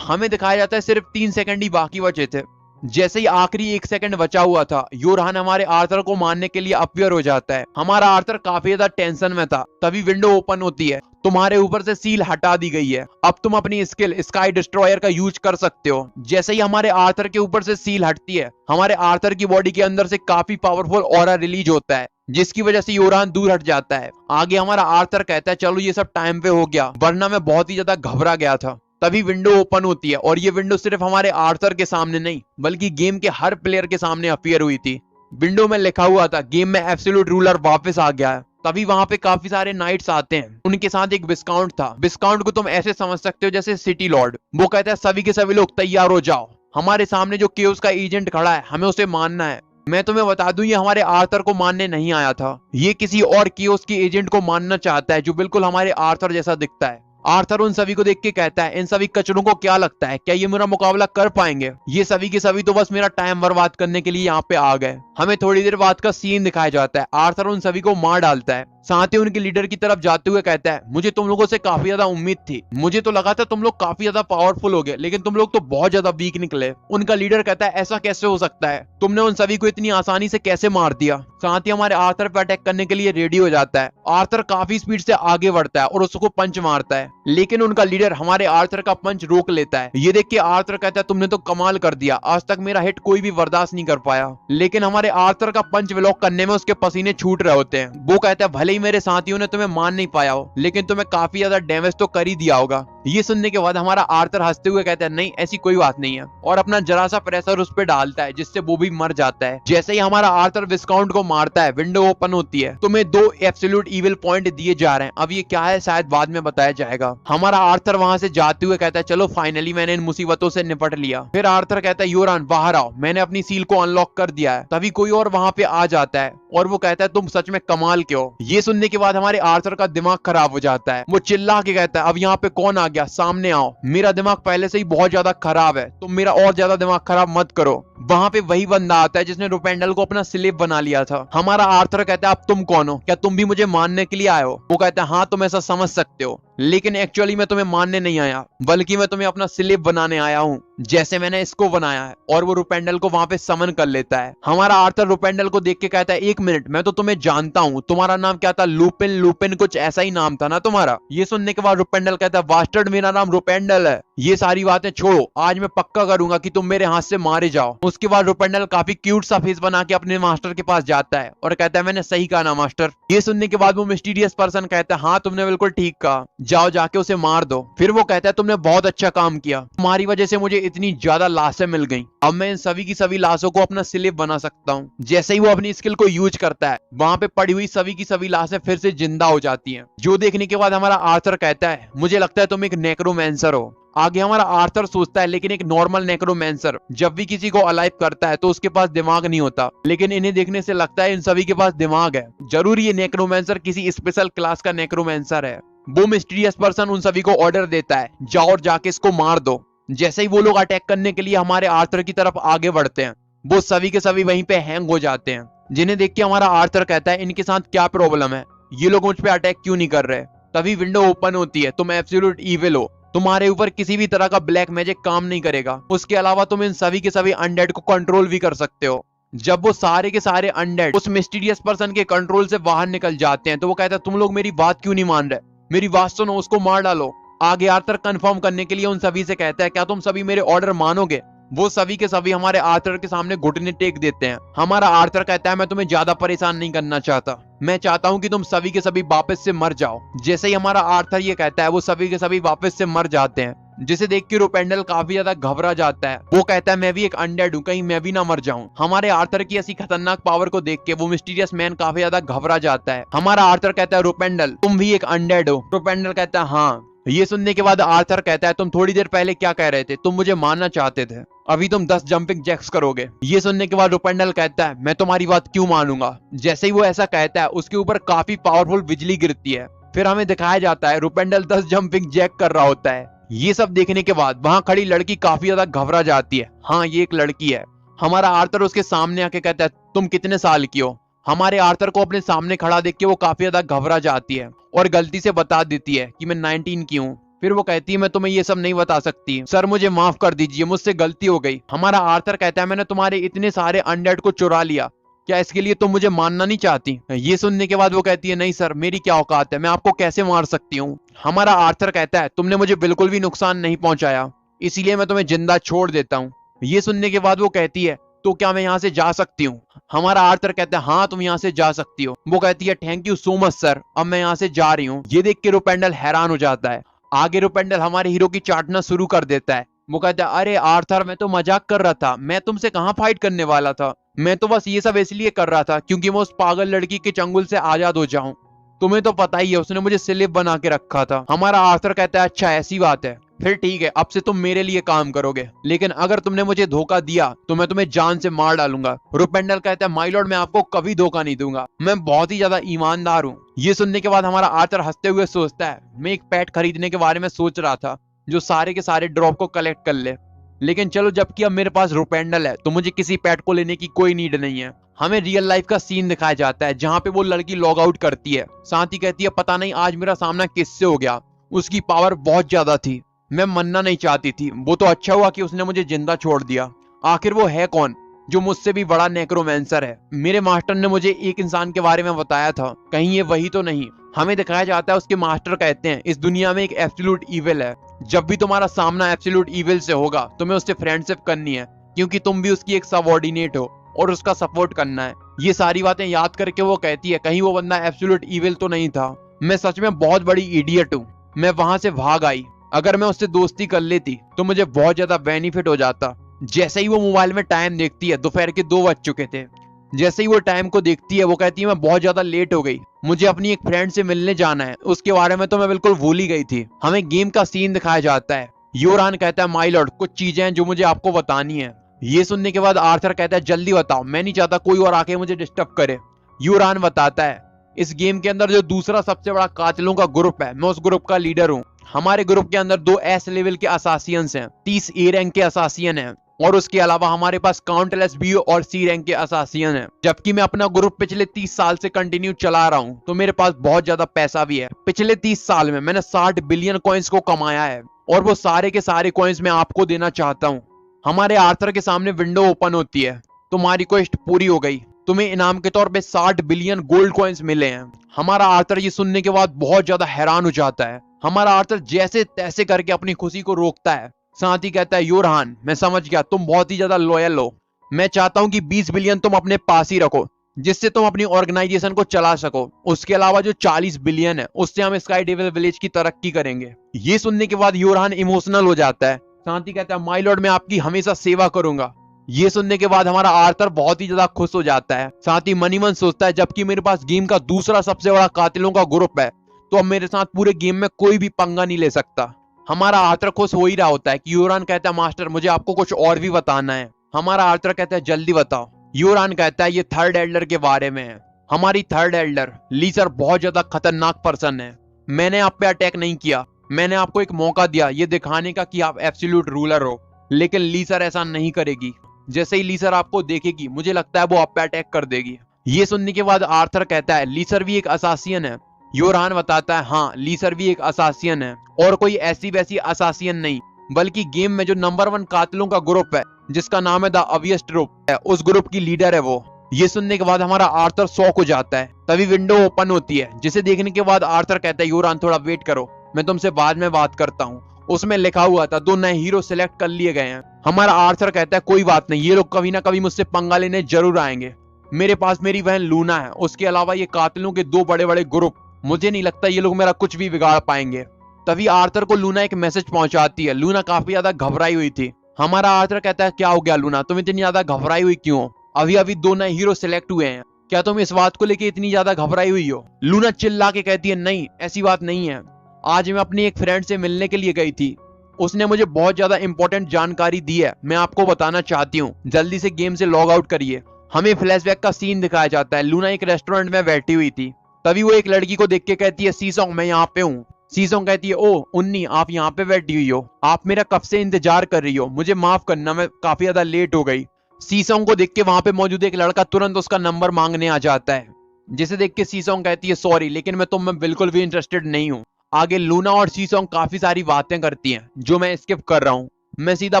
हमें दिखाया जाता है सिर्फ 3 सेकंड ही बाकी बचे थे। जैसे ही आखिरी 1 सेकंड बचा हुआ था, योरान हमारे आर्थर को मारने के लिए अपीयर हो जाता है। हमारा आर्थर काफी ज्यादा टेंशन में था। तभी विंडो ओपन होती है, तुम्हारे ऊपर से सील हटा दी गई है, अब तुम अपनी स्किल स्काई डिस्ट्रॉयर का यूज कर सकते हो। जैसे ही हमारे आर्थर के ऊपर से सील हटती है, हमारे आर्थर की बॉडी के अंदर से काफी पावरफुल ऑरा रिलीज होता है, जिसकी वजह से योरान दूर हट जाता है। आगे हमारा आर्थर कहता है चलो ये सब टाइम पे हो गया, वरना मैं बहुत ही ज्यादा घबरा गया था। तभी विंडो ओपन होती है और ये विंडो सिर्फ हमारे आर्थर के सामने नहीं बल्कि गेम के हर प्लेयर के सामने अपीयर हुई थी। विंडो में लिखा हुआ था गेम में एब्सोल्यूट रूलर वापस आ गया है। तभी वहां पे काफी सारे नाइट्स आते हैं, उनके साथ एक विस्काउंट था। विस्काउंट को तुम ऐसे समझ सकते हो जैसे सिटी लॉर्ड। वो कहता है सभी के सभी लोग तैयार हो जाओ, हमारे सामने जो केओस का एजेंट खड़ा है हमें उसे मारना है। मैं तुम्हें बता दूं ये हमारे आर्थर को मारने नहीं आया था, ये किसी और केओस के एजेंट को मारना चाहता है जो बिल्कुल हमारे आर्थर जैसा दिखता है। आर्थर उन सभी को देख के कहता है इन सभी कचरों को क्या लगता है, क्या ये मेरा मुकाबला कर पाएंगे? ये सभी के सभी तो बस मेरा टाइम बर्बाद करने के लिए यहाँ पे आ गए। हमें थोड़ी देर बाद का सीन दिखाया जाता है, आर्थर उन सभी को मार डालता है। साथ ही उनके लीडर की तरफ जाते हुए कहता है मुझे तुम लोगों से काफी ज्यादा उम्मीद थी, मुझे तो लगा था तुम लोग काफी ज्यादा पावरफुल हो गए, लेकिन तुम लोग तो बहुत ज्यादा वीक निकले। उनका लीडर कहता है ऐसा कैसे हो सकता है, तुमने उन सभी को इतनी आसानी से कैसे मार दिया? साथ ही हमारे आर्थर पे अटैक करने के लिए रेडी हो जाता है। आर्थर काफी स्पीड से आगे बढ़ता है और उसको पंच मारता है, लेकिन उनका लीडर हमारे आर्थर का पंच रोक लेता है। ये देख के आर्थर कहता है तुमने तो कमाल कर दिया, आज तक मेरा हिट कोई भी बर्दाश्त नहीं कर पाया। लेकिन हमारे आर्थर का पंच ब्लॉक करने में उसके पसीने छूट रहे होते हैं। वो कहता है भले ही मेरे साथियों ने तुम्हें मान नहीं पाया हो, लेकिन तुम्हें काफी ज्यादा डैमेज तो कर ही दिया होगा। ये सुनने के बाद हमारा आर्थर हंसते हुए कहता है नहीं ऐसी कोई बात नहीं है, और अपना जरा सा प्रेशर उस पर डालता है जिससे वो भी मर जाता है। जैसे ही हमारा आर्थर विस्काउंट को मारता है, विंडो ओपन होती है। तुम्हें 2 एब्सोल्यूट इविल पॉइंट दिए जा रहे हैं, अब ये क्या है शायद बाद में बताया जाएगा। हमारा आर्थर वहां से जाते हुए कहता है चलो फाइनली मैंने इन मुसीबतों से निपट लिया। फिर आर्थर कहता है योरान बाहर आओ, मैंने अपनी सील को अनलॉक कर दिया है। तभी कोई और वहां पे आ जाता है और वो कहता है तुम सच में कमाल के हो। ये सुनने के बाद हमारे आर्थर का दिमाग खराब हो जाता है। वो चिल्ला के कहता है अब यहाँ पे कौन आ गया, सामने आओ, मेरा दिमाग पहले से ही बहुत ज्यादा खराब है, तुम मेरा और ज्यादा दिमाग खराब मत करो। वहां पे वही बंदा आता है जिसने रुपेंडल को अपना स्लेव बना लिया था। हमारा आर्थर कहता है अब तुम कौन हो, क्या तुम भी मुझे मारने के लिए आए हो? वो कहता है हाँ तुम ऐसा समझ सकते हो, लेकिन एक्चुअली मैं तुम्हें मारने नहीं आया, बल्कि मैं तुम्हें अपना स्लेव बनाने आया हूँ, जैसे मैंने इसको बनाया है। और वो रुपेंडल को वहां पे समन कर लेता है। हमारा आर्थर रुपेंडल को देख के कहता है 1 मिनट, मैं तो तुम्हें जानता हूँ, तुम्हारा नाम क्या था? लुपिन, लुपिन कुछ ऐसा ही नाम था ना तुम्हारा? ये सुनने के बाद रुपेंडल कहता है बास्टर्ड मेरा नाम रुपेंडल है, ये सारी बातें छोड़ो, आज मैं पक्का करूंगा कि तुम मेरे हाथ से मारे जाओ। उसके बाद रुपेंडल काफी क्यूट सा फेस बना के अपने मास्टर के पास जाता है और कहता है मैंने सही कहा ना मास्टर? ये सुनने के बाद वो मिस्टीरियस पर्सन कहता है हाँ तुमने बिल्कुल ठीक कहा, जाओ जाके उसे मार दो। फिर वो कहता है तुमने बहुत अच्छा काम किया, तुम्हारी वजह से मुझे इतनी ज्यादा लाशें मिल गई, अब मैं इन सभी की सभी लाशों को अपना स्लेव बना सकता हूँ। जैसे ही वो अपनी स्किल को यूज करता है, वहां पे पड़ी हुई सभी की सभी लाशें फिर से जिंदा हो जाती हैं। जो देखने के बाद हमारा आर्थर कहता है मुझे लगता है तुम एक नेक्रोमैंसर हो, आगे हमारा आर्थर सोचता है लेकिन एक नॉर्मल नेक्रोमैंसर जब भी किसी को अलाइव करता है तो उसके पास दिमाग नहीं होता, लेकिन इन्हें देखने से लगता है इन सभी के पास दिमाग है। जरूर ये नेक्रोमैंसर किसी स्पेशल क्लास का नेक्रोमैंसर है। वो मिस्टीरियस पर्सन उन सभी को ऑर्डर देता है, जाओ और जाके इसको मार दो। जैसे ही वो लोग अटैक करने के लिए हमारे आर्थर की तरफ आगे बढ़ते हैं, वो सभी के सभी वहीं पे हैंग हो जाते हैं, जिन्हें देख के हमारा आर्थर कहता है इनके साथ क्या प्रॉब्लम है, ये लोग मुझ पे अटैक क्यों नहीं कर रहे। तभी विंडो ओपन होती है। तुम एब्सोल्यूट इविल हो, तुम्हारे ऊपर किसी भी तरह का ब्लैक मैजिक काम नहीं करेगा। उसके अलावा तुम इन सभी के सभी अनडेड को कंट्रोल भी कर सकते हो। जब वो सारे के सारे अनडेड उस मिस्टीरियस पर्सन के कंट्रोल से बाहर निकल जाते हैं तो वो कहता है तुम लोग मेरी बात क्यों नहीं मान रहे, मेरी बात सुनो, उसको मार डालो। आगे आर्थर कंफर्म करने के लिए उन सभी से कहता है क्या तुम सभी मेरे ऑर्डर मानोगे। वो सभी के सभी हमारे आर्थर के सामने घुटने टेक देते हैं। हमारा आर्थर कहता है मैं तुम्हें ज्यादा परेशान नहीं करना चाहता, मैं चाहता हूं कि तुम सभी के सभी वापस से मर जाओ। जैसे ही हमारा आर्थर ये कहता है वो सभी के सभी वापस से मर जाते हैं, जिसे देख के रूपेंडल काफी ज्यादा घबरा जाता है। वो कहता है मैं भी एक अनडेड हूँ, कहीं मैं भी ना मर जाऊं। हमारे आर्थर की ऐसी खतरनाक पावर को देख के वो मिस्टीरियस मैन काफी ज्यादा घबरा जाता है। हमारा आर्थर कहता है रूपेंडल तुम भी एक अनडेड हो। रूपेंडल कहता है हाँ। ये सुनने के बाद आर्थर कहता है तुम थोड़ी देर पहले क्या कह रहे थे, तुम मुझे मारना चाहते थे, अभी तुम 10 जंपिंग जैक्स करोगे। ये सुनने के बाद रूपेंडल कहता है मैं तुम्हारी बात क्यों मानूंगा। जैसे ही वो ऐसा कहता है उसके ऊपर काफी पावरफुल बिजली गिरती है। फिर हमें दिखाया जाता है रूपेंडल 10 जंपिंग जैक कर रहा होता है। ये सब देखने के बाद वहां खड़ी लड़की काफी ज्यादा घबरा जाती है। हाँ ये एक लड़की है। हमारा आर्थर उसके सामने आके कहता है तुम कितने साल की हो। हमारे आर्थर को अपने सामने खड़ा देख के वो काफी ज्यादा घबरा जाती है और गलती से बता देती है कि मैं 19 की हूँ। फिर वो कहती है मैं तुम्हें ये सब नहीं बता सकती, सर मुझे माफ कर दीजिए, मुझसे गलती हो गई। हमारा आर्थर कहता है मैंने तुम्हारे इतने सारे अनडेड को चुरा लिया, क्या इसके लिए तुम मुझे मानना नहीं चाहती। ये सुनने के बाद वो कहती है नहीं सर मेरी क्या औकात है, मैं आपको कैसे मार सकती हूँ। हमारा आर्थर कहता है तुमने मुझे बिल्कुल भी नुकसान नहीं पहुंचाया, इसीलिए मैं तुम्हें जिंदा छोड़ देता हूँ। ये सुनने के बाद वो कहती है तो क्या मैं यहाँ से जा सकती हूँ। हमारा आर्थर कहता है हाँ तुम यहाँ से जा सकती हो। वो कहती है thank you so much sir, अब मैं यहाँ से जा रही हूँ। ये देख के रूपेंडल हैरान हो जाता है। आगे रूपेंडल हमारे हीरो की चाटना शुरू कर देता है। वो कहता है अरे आर्थर मैं तो मजाक कर रहा था, मैं तुमसे कहाँ फाइट करने वाला था, मैं तो बस ये सब इसलिए कर रहा था क्योंकि मैं उस पागल लड़की के चंगुल से आजाद हो जाऊं। तुम्हें तो पता ही है उसने मुझे स्लेव बना के रखा था। हमारा आर्थर कहता है अच्छा ऐसी बात है, फिर ठीक है अब से तुम मेरे लिए काम करोगे, लेकिन अगर तुमने मुझे धोखा दिया तो मैं तुम्हें जान से मार डालूंगा। रूपेंडल कहता है माय लॉर्ड मैं आपको कभी धोखा नहीं दूंगा, मैं बहुत ही ज्यादा ईमानदार हूँ। ये सुनने के बाद हमारा आर्थर हंसते हुए सोचता है मैं एक पेट खरीदने के बारे में सोच रहा था जो सारे के सारे ड्रॉप को कलेक्ट कर ले, लेकिन चलो जबकि अब मेरे पास रूपेंडल है तो मुझे किसी पेट को लेने की कोई नीड नहीं है। हमें रियल लाइफ का सीन दिखाया जाता है जहाँ पे वो लड़की लॉग आउट करती है, साथ ही कहती है पता नहीं आज मेरा सामना किससे हो गया, उसकी पावर बहुत ज्यादा थी, मैं मरना नहीं चाहती थी, वो तो अच्छा हुआ कि उसने मुझे जिंदा छोड़ दिया। आखिर वो है कौन जो मुझसे भी बड़ा नेक्रोमैंसर है। मेरे मास्टर ने मुझे एक इंसान के बारे में बताया था, कहीं ये वही तो नहीं। हमें दिखाया जाता है उसके मास्टर कहते हैं इस दुनिया में एक एब्सोल्यूट इविल है, जब भी तुम्हारा सामना एब्सोल्यूट इविल से होगा तुम्हें उससे फ्रेंडशिप करनी है क्योंकि तुम भी उसकी एक सबऑर्डिनेट हो और उसका सपोर्ट करना है। ये सारी बातें याद करके वो कहती है कहीं वो बंदा एब्सोल्यूट इविल तो नहीं था, मैं सच में बहुत बड़ी इडियट हूँ, मैं वहां से भाग आई, अगर मैं उससे दोस्ती कर लेती तो मुझे बहुत ज्यादा बेनिफिट हो जाता। जैसे ही वो मोबाइल में टाइम देखती है दोपहर के 2 बज चुके थे। जैसे ही वो टाइम को देखती है वो कहती है मैं बहुत ज्यादा लेट हो गई, मुझे अपनी एक फ्रेंड से मिलने जाना है, उसके बारे में तो मैं बिल्कुल भूल ही गई थी। हमें गेम का सीन दिखाया जाता है। योरान कहता है माय लॉर्ड कुछ चीजें हैं जो मुझे आपको बतानी है। ये सुनने के बाद आर्थर कहता है जल्दी बताओ, मैं नहीं चाहता कोई और आके मुझे डिस्टर्ब करे। योरान बताता है इस गेम के अंदर जो दूसरा सबसे बड़ा कातिलों का ग्रुप है मैं उस ग्रुप का लीडर हूँ। हमारे ग्रुप के अंदर 2 एस लेवल के असासियंस हैं, 30 ए रैंक के असासियन हैं और उसके अलावा हमारे पास काउंटलेस बी और सी रैंक के असासियन हैं। जबकि मैं अपना ग्रुप पिछले 30 साल से कंटिन्यू चला रहा हूँ तो मेरे पास बहुत ज्यादा पैसा भी है। पिछले 30 साल में मैंने 60 बिलियन कॉइन्स को कमाया है और वो सारे के सारे कॉइन्स मैं आपको देना चाहता हूँ। हमारे आर्थर के सामने विंडो ओपन होती है, तुम्हारी क्वेस्ट पूरी हो गई, तुम्हें इनाम के तौर पे 60 बिलियन गोल्ड कॉइन्स मिले हैं। हमारा आर्थर ये सुनने के बाद बहुत ज्यादा हैरान हो जाता है। हमारा आर्थर जैसे तैसे करके अपनी खुशी को रोकता है, साथ ही कहता है योरहान मैं समझ गया तुम बहुत ही ज्यादा लॉयल हो, मैं चाहता हूं कि 20 बिलियन तुम अपने पास ही रखो जिससे तुम अपनी ऑर्गेनाइजेशन को चला सको, उसके अलावा जो 40 बिलियन है उससे हम स्काई डेविल विलेज की तरक्की करेंगे। ये सुनने के बाद योरहान इमोशनल हो जाता है, साथ ही कहता है माय लॉर्ड मैं आपकी हमेशा सेवा करूंगा। ये सुनने के बाद हमारा आर्थर बहुत ही ज्यादा खुश हो जाता है, साथ ही मनी मन सोचता है जबकि मेरे पास गेम का दूसरा सबसे बड़ा कातिलों का ग्रुप है तो अब मेरे साथ पूरे गेम में कोई भी पंगा नहीं ले सकता। हमारा आर्थर खुश हो ही रहा होता है कि योरान कहता है मास्टर मुझे आपको कुछ और भी बताना है। हमारा आर्थर कहता है जल्दी बताओ। योरान कहता है ये थर्ड एल्डर के बारे में है। हमारी थर्ड एल्डर लीसर बहुत ज्यादा खतरनाक पर्सन है। मैंने आप पे अटैक नहीं किया, मैंने आपको एक मौका दिया ये दिखाने का कि आप एब्सोल्यूट रूलर हो, लेकिन लीसर ऐसा नहीं करेगी। जैसे ही लीसर आपको देखेगी मुझे लगता है वो आप पे अटैक कर देगी। ये सुनने के बाद आर्थर कहता है लीसर भी एक असासियन है। योरान बताता है हाँ लीसर भी एक असासियन है, और कोई ऐसी वैसी असासियन नहीं, बल्कि गेम में जो नंबर 1 कातिलों का ग्रुप है जिसका नाम है द ऑब्वियस ग्रुप है, उस ग्रुप की लीडर है वो। ये सुनने के बाद हमारा आर्थर शॉक हो जाता है। तभी विंडो ओपन होती है, जिसे देखने के बाद आर्थर कहता है योरान थोड़ा वेट करो, मैं तुमसे बाद में बात करता हूँ। उसमें लिखा हुआ था 2 नए हीरो सिलेक्ट कर लिए गए हैं। हमारा आर्थर कहता है कोई बात नहीं, ये लोग कभी ना कभी मुझसे पंगा लेने जरूर आएंगे। मेरे पास मेरी बहन लूना है, उसके अलावा ये कातिलों के 2 बड़े बड़े ग्रुप, मुझे नहीं लगता ये लोग मेरा कुछ भी बिगाड़ पाएंगे। तभी आर्थर को लूना एक मैसेज पहुंचाती है। लूना काफी ज्यादा घबराई हुई थी। हमारा आर्थर कहता है क्या हो गया लूना, तुम इतनी ज्यादा घबराई हुई क्यों? अभी अभी 2 नए हीरो सिलेक्ट हुए हैं, क्या तुम इस बात को लेके इतनी ज्यादा घबराई हुई हो? लूना चिल्ला के कहती है नहीं ऐसी बात नहीं है, आज मैं अपनी एक फ्रेंड से मिलने के लिए गई थी, उसने मुझे बहुत ज्यादा इंपॉर्टेंट जानकारी दी है, मैं आपको बताना चाहती हूँ, जल्दी से गेम से लॉग आउट करिए। हमें फ्लैशबैक का सीन दिखाया जाता है। लूना एक रेस्टोरेंट में बैठी हुई थी। तभी वो एक लड़की को देख के कहती है सीसोंग मैं यहाँ पे हूँ। सीसोंग कहती है ओ उन्नी आप यहाँ पे बैठी हुई हो, आप मेरा कब से इंतजार कर रही हो, मुझे माफ करना मैं काफी ज्यादा लेट हो गई। सीसोंग को देख के वहां पे मौजूद एक लड़का तुरंत उसका नंबर मांगने आ जाता है, जिसे देख के सीसोंग कहती है सॉरी लेकिन मैं तुम में बिल्कुल भी इंटरेस्टेड नहीं हूँ। आगे लूना और सीसोंग काफी सारी बातें करती हैं जो मैं स्किप कर रहा हूँ, मैं सीधा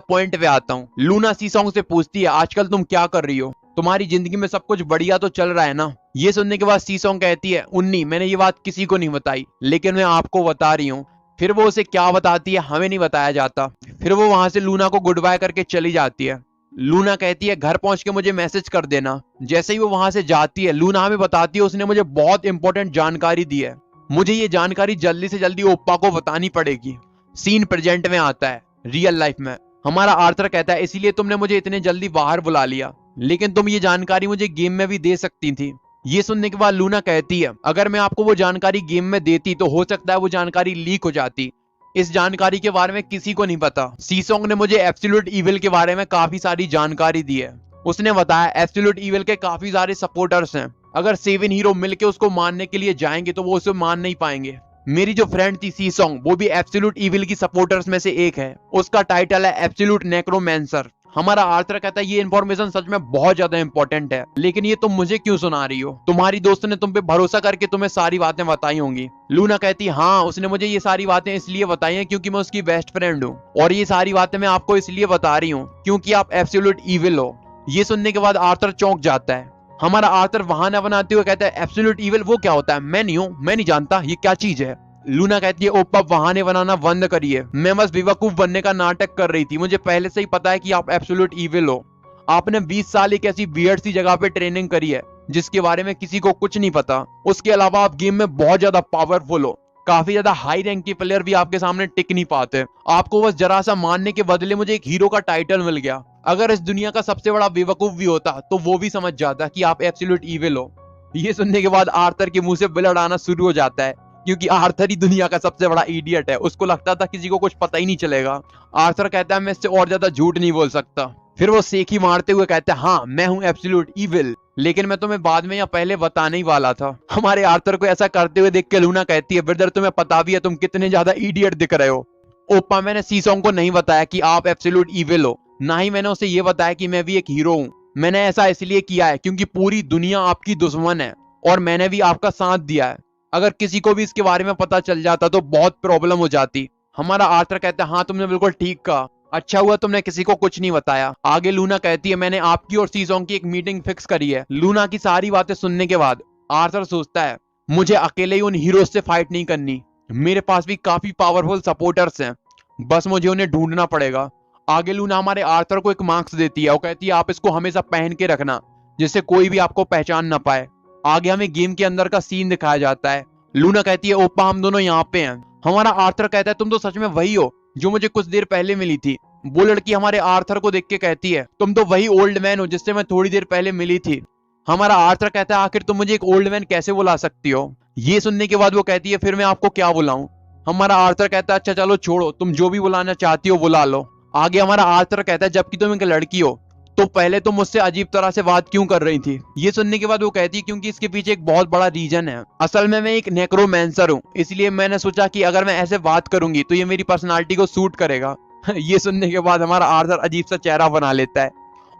पॉइंट पे आता हूँ। लूना सीसोंग से पूछती है आजकल तुम क्या कर रही हो, तुम्हारी जिंदगी में सब कुछ बढ़िया तो चल रहा है ना? ये सुनने के बाद सीसोंग कहती है उन्नी मैंने ये बात किसी को नहीं बताई, लेकिन मैं आपको बता रही हूँ। फिर वो उसे क्या बताती है हमें नहीं बताया जाता। फिर वो वहां से लूना को गुड बाय करके चली जाती है। लूना कहती है घर पहुंच के मुझे मैसेज कर देना। जैसे ही वो वहां से जाती है लूना हमें बताती है उसने मुझे बहुत इंपॉर्टेंट जानकारी दी है, मुझे ये जानकारी जल्दी से जल्दी ओप्पा को बतानी पड़ेगी। सीन प्रेजेंट में आता है, रियल लाइफ में। हमारा आर्थर कहता है इसीलिए तुमने मुझे इतने जल्दी बाहर बुला लिया, लेकिन तुम ये जानकारी मुझे गेम में भी दे सकती थी। ये सुनने के बाद लूना कहती है अगर मैं आपको वो जानकारी गेम में देती तो हो सकता है वो जानकारी लीक हो जाती, इस जानकारी के बारे में किसी को नहीं पता। सीसोंग ने मुझे एब्सोल्यूट इविल के बारे में काफी सारी जानकारी दी है। उसने बताया एब्सोल्यूट इविल के काफी सारे सपोर्टर्स हैं, अगर 7 हीरो मिलके उसको मारने के लिए जाएंगे तो वो उसे मान नहीं पाएंगे। मेरी जो फ्रेंड थी सीसोंग वो भी एब्सोल्यूट इविल की सपोर्टर्स में से एक है, उसका टाइटल है एब्सोल्यूट नेक्रोमैंसर। हमारा आर्थर कहता है ये इन्फॉर्मेशन सच में बहुत ज्यादा इंपॉर्टेंट है, लेकिन ये तुम मुझे क्यों सुना रही हो, तुम्हारी दोस्त ने तुम पे भरोसा करके तुम्हें सारी बातें बताई होंगी। लूना कहती हाँ उसने मुझे ये सारी बातें इसलिए बताई हैं क्योंकि मैं उसकी बेस्ट फ्रेंड हूँ, और ये सारी बातें मैं आपको इसलिए बता रही हूँ क्योंकि आप एब्सोल्यूट इविल हो। ये सुनने के बाद आर्थर चौंक जाता है। हमारा आर्थर बहाना बनाते हुए कहता है एब्सोल्यूट इविल वो क्या होता है, मैं नहीं हूँ, मैं नहीं जानता ये क्या चीज है। लूना कहती है ओप्पा बहाने बनाना बंद करिए, मैं बस बेवकूफ बनने का नाटक कर रही थी, मुझे पहले से ही पता है कि आप एब्सोल्यूट इविल हो। आपने 20 साल एक ऐसी वियर्ड सी जगह पे ट्रेनिंग करी है जिसके बारे में किसी को कुछ नहीं पता, उसके अलावा आप गेम में बहुत ज्यादा पावरफुल हो, काफी ज्यादा हाई रैंक के प्लेयर भी आपके सामने टिक नहीं पाते। आपको बस जरा सा मानने के बदले मुझे एक हीरो का टाइटल मिल गया, अगर इस दुनिया का सबसे बड़ा बेवकूफ भी होता तो वो भी समझ जाता कि आप एब्सोल्यूट इविल हो। ये सुनने के बाद आर्थर के मुंह से ब्लड आना शुरू हो जाता है, क्योंकि आर्थर ही दुनिया का सबसे बड़ा इडियट है, उसको लगता था किसी को कुछ पता ही नहीं चलेगा। आर्थर कहता है मैं इससे और ज्यादा झूठ नहीं बोल सकता। फिर वो सेखी मारते हुए कहता है हाँ मैं हूँ एब्सोल्यूट इविल, लेकिन मैं तुम्हें बाद में या पहले बताने ही वाला था। हमारे आर्थर को ऐसा करते हुए देख के लूना कहती है ब्रदर तुम्हें पता भी है तुम कितने ज्यादा इडियट दिख रहे हो। ओप्पा मैंने सीसोंग को नहीं बताया कि आप एब्सोल्यूट इविल हो, ना ही मैंने उसे ये बताया कि मैं भी एक हीरो हूँ। मैंने ऐसा इसलिए किया है क्योंकि पूरी दुनिया आपकी दुश्मन है और मैंने भी आपका साथ दिया है, अगर किसी को भी इसके बारे में पता चल जाता तो बहुत प्रॉब्लम हो जाती। हमारा आर्थर कहता है हाँ तुमने बिल्कुल ठीक कहा, अच्छा हुआ तुमने किसी को कुछ नहीं बताया। आगे लूना कहती है मैंने आपकी और सीसोंग की एक मीटिंग फिक्स करी है। लूना की सारी बातें सुनने के बाद आर्थर सोचता है मुझे अकेले ही उन हीरोज से फाइट नहीं करनी, मेरे पास भी काफी पावरफुल सपोर्टर्स हैं, बस मुझे उन्हें ढूंढना पड़ेगा। आगे लूना हमारे आर्थर को एक मार्क्स देती है, वो कहती है आप इसको हमेशा पहन के रखना जिससे कोई भी आपको पहचान ना पाए। आगे हमें गेम के अंदर का सीन दिखाया जाता है। लूना कहती है ओप्पा हम दोनों यहाँ पे हैं। हमारा आर्थर कहता है तुम तो सच में वही हो जो मुझे कुछ देर पहले मिली थी। वो लड़की हमारे आर्थर को देख के कहती है तुम तो वही ओल्ड मैन हो जिससे मैं थोड़ी देर पहले मिली थी। हमारा आर्थर कहता है आखिर तुम मुझे एक ओल्ड मैन कैसे बुला सकती हो। ये सुनने के बाद वो कहती है फिर मैं आपको क्या बुलाऊं, हमारा आर्थर कहता है अच्छा चलो छोड़ो, तुम जो भी बुलाना चाहती हो बुला लो। आगे हमारा आर्थर कहता है जबकि तुम एक लड़की हो तो पहले तुम मुझसे अजीब तरह से बात क्यों कर रही थी। ये सुनने के बाद वो कहती है क्योंकि इसके पीछे एक बहुत बड़ा रीजन है। असल में मैं एक नेक्रोमैंसर हूँ, इसलिए मैंने सोचा कि अगर मैं ऐसे बात करूंगी तो ये मेरी पर्सनालिटी को सूट करेगा। ये सुनने के बाद हमारा आर्थर अजीब सा चेहरा बना लेता है।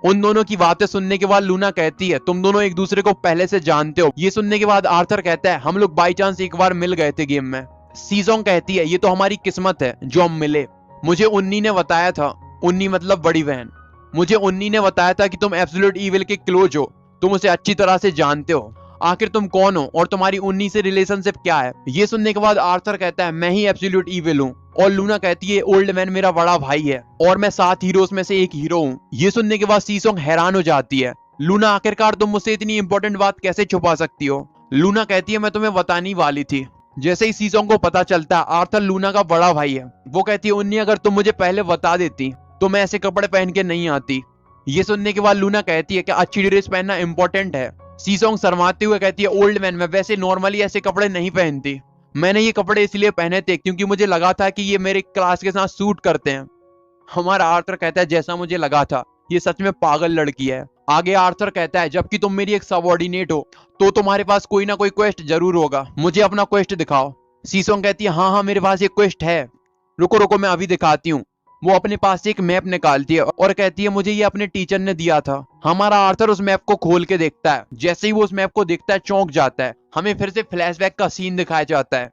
उन दोनों की बातें सुनने के बाद लूना कहती है तुम दोनों एक दूसरे को पहले से जानते हो। ये सुनने के बाद आर्थर कहता है हम लोग बाई चांस एक बार मिल गए थे गेम में। सीजोंग कहती है ये तो हमारी किस्मत है जो हम मिले। मुझे उन्नी ने बताया था, उन्नी मतलब बड़ी बहन, मुझे उन्नी ने बताया था कि तुम एब्सोल्यूट ईविल के क्लोज हो, तुम उसे अच्छी तरह से जानते हो। आखिर तुम कौन हो और तुम्हारी उन्नी से रिलेशनशिप क्या है। ये सुनने के बाद आर्थर कहता है मैं ही एब्सोल्यूट ईविल हूँ। और लूना कहती है ओल्ड मैन मेरा बड़ा भाई है और मैं 7 हीरोज में से एक हीरो हूँ। ये सुनने के बाद सीसोंग हैरान हो जाती है, लूना आखिरकार तुम मुझसे इतनी इंपॉर्टेंट बात कैसे छुपा सकती हो। लूना कहती है मैं तुम्हें बताने वाली थी। जैसे ही सीसोंग को पता चलता है आर्थर लूना का बड़ा भाई है, वो कहती है उन्नी अगर तुम मुझे पहले बता देती तो मैं ऐसे कपड़े पहन के नहीं आती। ये सुनने के बाद लूना कहती है कि अच्छी ड्रेस पहनना इंपॉर्टेंट है। सीसोंग शर्माते हुए कहती है ओल्ड मैन मैं वैसे नॉर्मली ऐसे कपड़े नहीं पहनती, मैंने ये कपड़े इसलिए पहने थे क्योंकि मुझे लगा था कि ये मेरे क्लास के साथ सूट करते हैं। हमारा आर्थर कहता है जैसा मुझे लगा था, ये सच में पागल लड़की है। आगे आर्थर कहता है जबकि तुम मेरी एक सबऑर्डिनेट हो तो तुम्हारे पास कोई ना कोई क्वेस्ट जरूर होगा, मुझे अपना क्वेस्ट दिखाओ। सीसोंग कहती है हाँ मेरे पास एक क्वेस्ट है, रुको रुको मैं अभी दिखाती हूँ। वो अपने पास से एक मैप निकालती है और कहती है मुझे ये अपने टीचर ने दिया था। हमारा आर्थर उस मैप को खोल के देखता है, जैसे ही वो उस मैप को देखता है चौंक जाता है। हमें फिर से फ्लैशबैक का सीन दिखाया जाता है।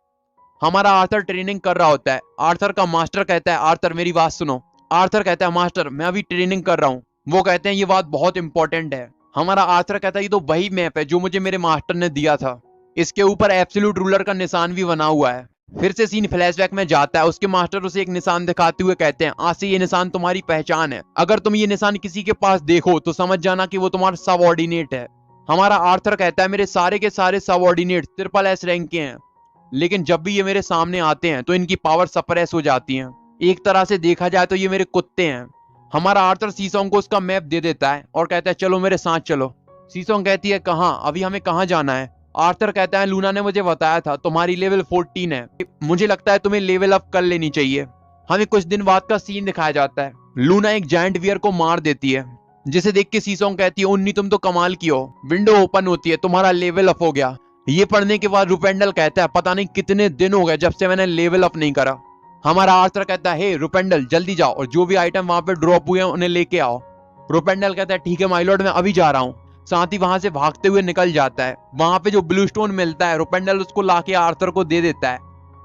हमारा आर्थर ट्रेनिंग कर रहा होता है। आर्थर का मास्टर कहता है आर्थर मेरी बात सुनो। आर्थर कहता है मास्टर मैं अभी ट्रेनिंग कर रहा हूँ। वो कहते हैं ये बात बहुत इंपॉर्टेंट है। हमारा आर्थर कहता है ये तो वही मैप है जो मुझे मेरे मास्टर ने दिया था, इसके ऊपर एब्सोल्यूट रूलर का निशान भी बना हुआ है। फिर से सीन फ्लैशबैक में जाता है। उसके मास्टर उसे एक निशान दिखाते हुए कहते हैं आज से ये निशान तुम्हारी पहचान है, अगर तुम ये निशान किसी के पास देखो तो समझ जाना कि वो तुम्हारा सबऑर्डिनेट है। हमारा आर्थर कहता है मेरे सारे के सारे सबऑर्डिनेट SSS रैंक के हैं, लेकिन जब भी ये मेरे सामने आते हैं तो इनकी पावर सप्रेस हो जाती है। एक तरह से देखा जाए तो ये मेरे कुत्ते हैं। हमारा आर्थर सीसोंग को उसका मैप दे देता है और कहता है चलो मेरे साथ चलो। सीसोंग कहती है कहाँ, अभी हमें कहाँ जाना है। आर्थर कहता है लूना ने मुझे बताया था तुम्हारी लेवल 14 है, मुझे लगता है तुम्हें लेवल अप कर लेनी चाहिए। हमें कुछ दिन बाद का सीन दिखाया जाता है। लूना एक जायंट वियर को मार देती है, जिसे देख के सीसोंग कहती है उन्नी तुम तो कमाल की हो। विंडो ओपन होती है, तुम्हारा लेवल अप हो गया। ये पढ़ने के बाद रुपेंडल कहता है पता नहीं कितने दिन हो गए जब से मैंने लेवल अप नहीं करा। हमारा आर्थर कहता है हे रुपेंडल जल्दी जाओ और जो भी आइटम वहां पे ड्रॉप हुए हैं उन्हें लेके आओ। रुपेंडल कहता है ठीक है माय लॉर्ड मैं अभी जा रहा हूँ। साथ ही वहां से भागते हुए निकल जाता है। वहां पे जो ब्लू स्टोन मिलता है रुपेंडल उसको लाके आर्थर को दे देता है।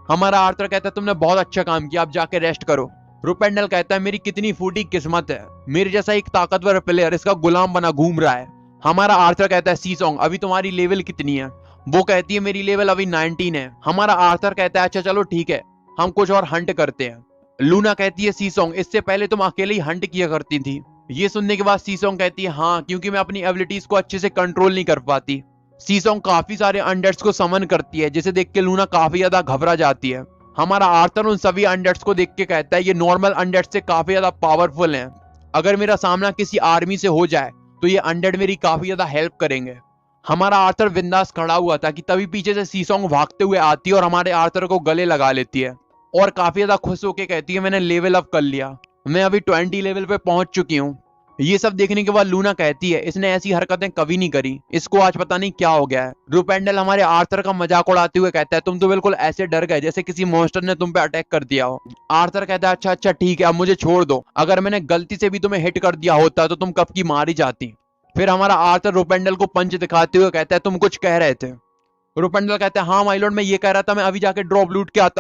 हमारा आर्थर कहता है तुमने बहुत अच्छा काम किया, आप जाके रेस्ट करो। रुपेंडल कहता है मेरी कितनी फूटी किस्मत है, मेरे जैसा एक ताकतवर प्लेयर इसका गुलाम बना घूम रहा है। हमारा आर्थर कहता है सीसोंग अभी तुम्हारी लेवल कितनी है। वो कहती है मेरी लेवल अभी 19 है। हमारा आर्थर कहता है अच्छा चलो ठीक है हम कुछ और हंट करते हैं। लूना कहती है सीसोंग इससे पहले तुम अकेले ही हंट किया करती थी। ये सुनने के बाद सीसोंग कहती है हाँ क्योंकि मैं अपनी एबिलिटीज को अच्छे से कंट्रोल नहीं कर पाती। सीसोंग काफी सारे अंडर्स को समन करती है, जिसे देख के लूना काफी ज्यादा घबरा जाती है। हमारा आर्थर उन सभी अंडर्स को देख के कहता है ये नॉर्मल अंडर्स से काफी ज्यादा पावरफुल हैं, अगर मेरा सामना किसी आर्मी से हो जाए तो ये अंडर मेरी काफी ज्यादा हेल्प करेंगे। हमारा आर्थर बिंदास खड़ा हुआ था कि तभी पीछे से सीसोंग भागते हुए आती है और हमारे आर्थर को गले लगा लेती है और काफी ज्यादा खुश होकर कहती है मैंने लेवल अप कर लिया, मैं अभी 20 लेवल पे पहुंच चुकी हूँ। ये सब देखने के बाद लूना कहती है इसने ऐसी हरकतें कभी नहीं करी, इसको आज पता नहीं क्या हो गया है। रुपेंडल हमारे आर्थर का मजाक उड़ाते हुए कहता है तुम तो बिल्कुल ऐसे डर गए जैसे किसी मॉन्स्टर ने तुम पे अटैक कर दिया हो। आर्थर कहता है अच्छा अच्छा ठीक है अब मुझे छोड़ दो, अगर मैंने गलती से भी तुम्हें हिट कर दिया होता तो तुम कब की मारी जाती। फिर हमारा आर्थर रुपेंडल को पंच दिखाते हुए कहता है तुम कुछ कह रहे थे। रुपेंडल कहता है हाँ माय लॉर्ड मैं ये कह रहा था मैं अभी जाके ड्रॉप लूट के आता हूँ।